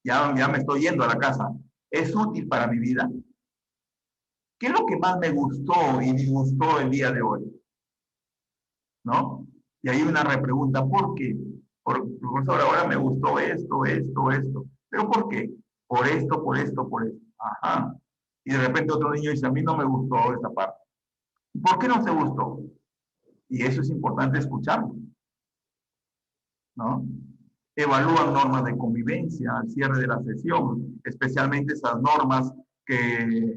me estoy yendo a la casa, ¿es útil para mi vida? ¿Qué es lo que más me gustó y disgustó el día de hoy? ¿No? Y hay una repregunta, ¿por qué? Profesor, ahora me gustó esto. ¿Pero por qué? Por esto, por esto, por esto. Ajá. Y de repente otro niño dice, a mí no me gustó esta parte. ¿Por qué no te gustó? Y eso es importante escucharlo, ¿no? Evalúan normas de convivencia al cierre de la sesión, especialmente esas normas que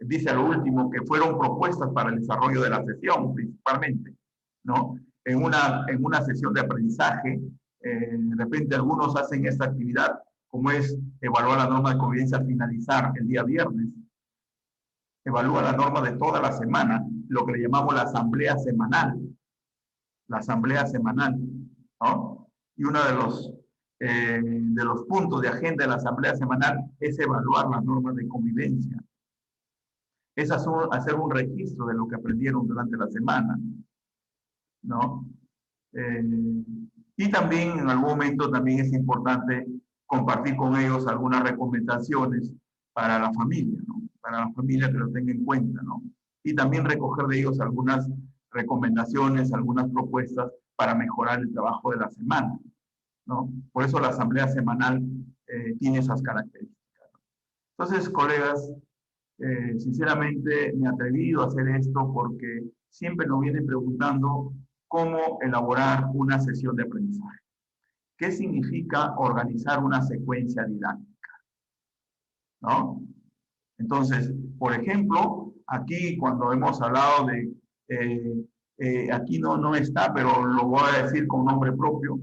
dice a lo último que fueron propuestas para el desarrollo de la sesión, principalmente, ¿no? En una sesión de aprendizaje, de repente algunos hacen esta actividad, como es evaluar la norma de convivencia al finalizar el día viernes, evalúa la norma de toda la semana, lo que le llamamos la asamblea semanal, ¿no? Y uno de los puntos de agenda de la asamblea semanal es evaluar las normas de convivencia. Es hacer un registro de lo que aprendieron durante la semana, ¿no? Y también en algún momento también es importante compartir con ellos algunas recomendaciones para la familia, ¿no? Para la familia que lo tenga en cuenta, ¿no? Y también recoger de ellos algunas recomendaciones, algunas propuestas para mejorar el trabajo de la semana, ¿no? Por eso la asamblea semanal tiene esas características. Entonces, colegas, sinceramente me he atrevido a hacer esto porque siempre nos vienen preguntando cómo elaborar una sesión de aprendizaje. ¿Qué significa organizar una secuencia didáctica? ¿No? Entonces, por ejemplo, aquí cuando hemos hablado de aquí no está, pero lo voy a decir con nombre propio.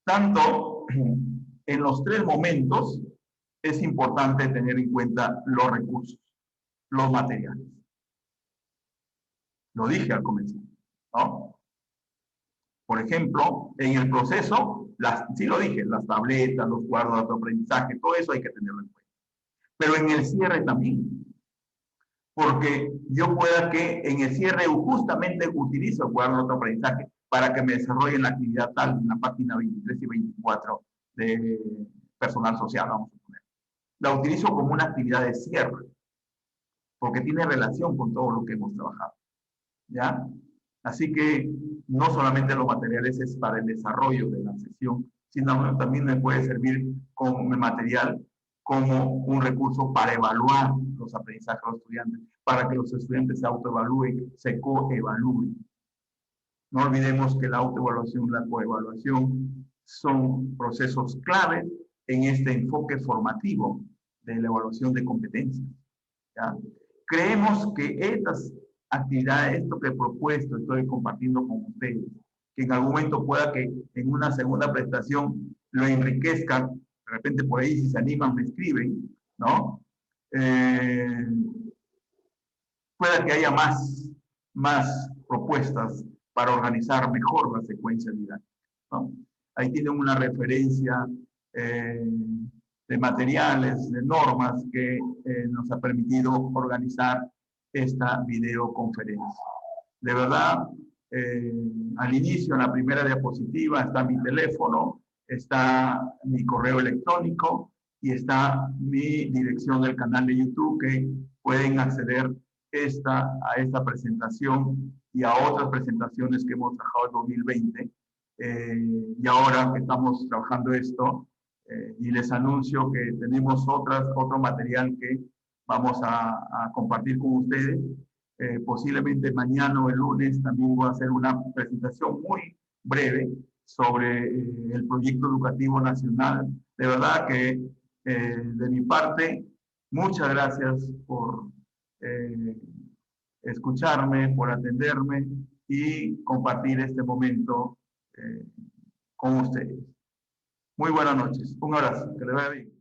Tanto en los tres momentos es importante tener en cuenta los recursos, los materiales. Lo dije al comenzar, ¿no? Por ejemplo, en el proceso, sí lo dije, las tabletas, los cuadros de autoaprendizaje, todo eso hay que tenerlo en cuenta. Pero en el cierre también, porque yo pueda que en el cierre justamente utilizo el cuaderno de autoaprendizaje para que me desarrolle la actividad tal, en la página 23 y 24 de personal social, vamos a poner. La utilizo como una actividad de cierre, porque tiene relación con todo lo que hemos trabajado, ¿ya? Así que no solamente los materiales es para el desarrollo de la sesión, sino también me puede servir como material, como un recurso para evaluar los aprendizajes de los estudiantes, para que los estudiantes se autoevalúen, se coevalúen. No olvidemos que la autoevaluación y la coevaluación son procesos claves en este enfoque formativo de la evaluación de competencias, ¿ya? Creemos que estas actividades, esto que he propuesto, estoy compartiendo con ustedes, que en algún momento pueda que en una segunda prestación lo enriquezcan, de repente por ahí si se animan me escriben, ¿no? Pueda que haya más propuestas para organizar mejor la secuencia didáctica, ¿no? Ahí tienen una referencia de materiales, de normas que nos ha permitido organizar esta videoconferencia. De verdad, al inicio, en la primera diapositiva, está mi teléfono, está mi correo electrónico y está mi dirección del canal de YouTube, que pueden acceder a esta presentación y a otras presentaciones que hemos trabajado en 2020. Y ahora que estamos trabajando esto, y les anuncio que tenemos otro material que vamos a compartir con ustedes. Posiblemente mañana o el lunes también voy a hacer una presentación muy breve sobre el proyecto educativo nacional. De verdad que de mi parte, muchas gracias por escucharme, por atenderme y compartir este momento con ustedes. Muy buenas noches. Un abrazo. Que les vaya bien.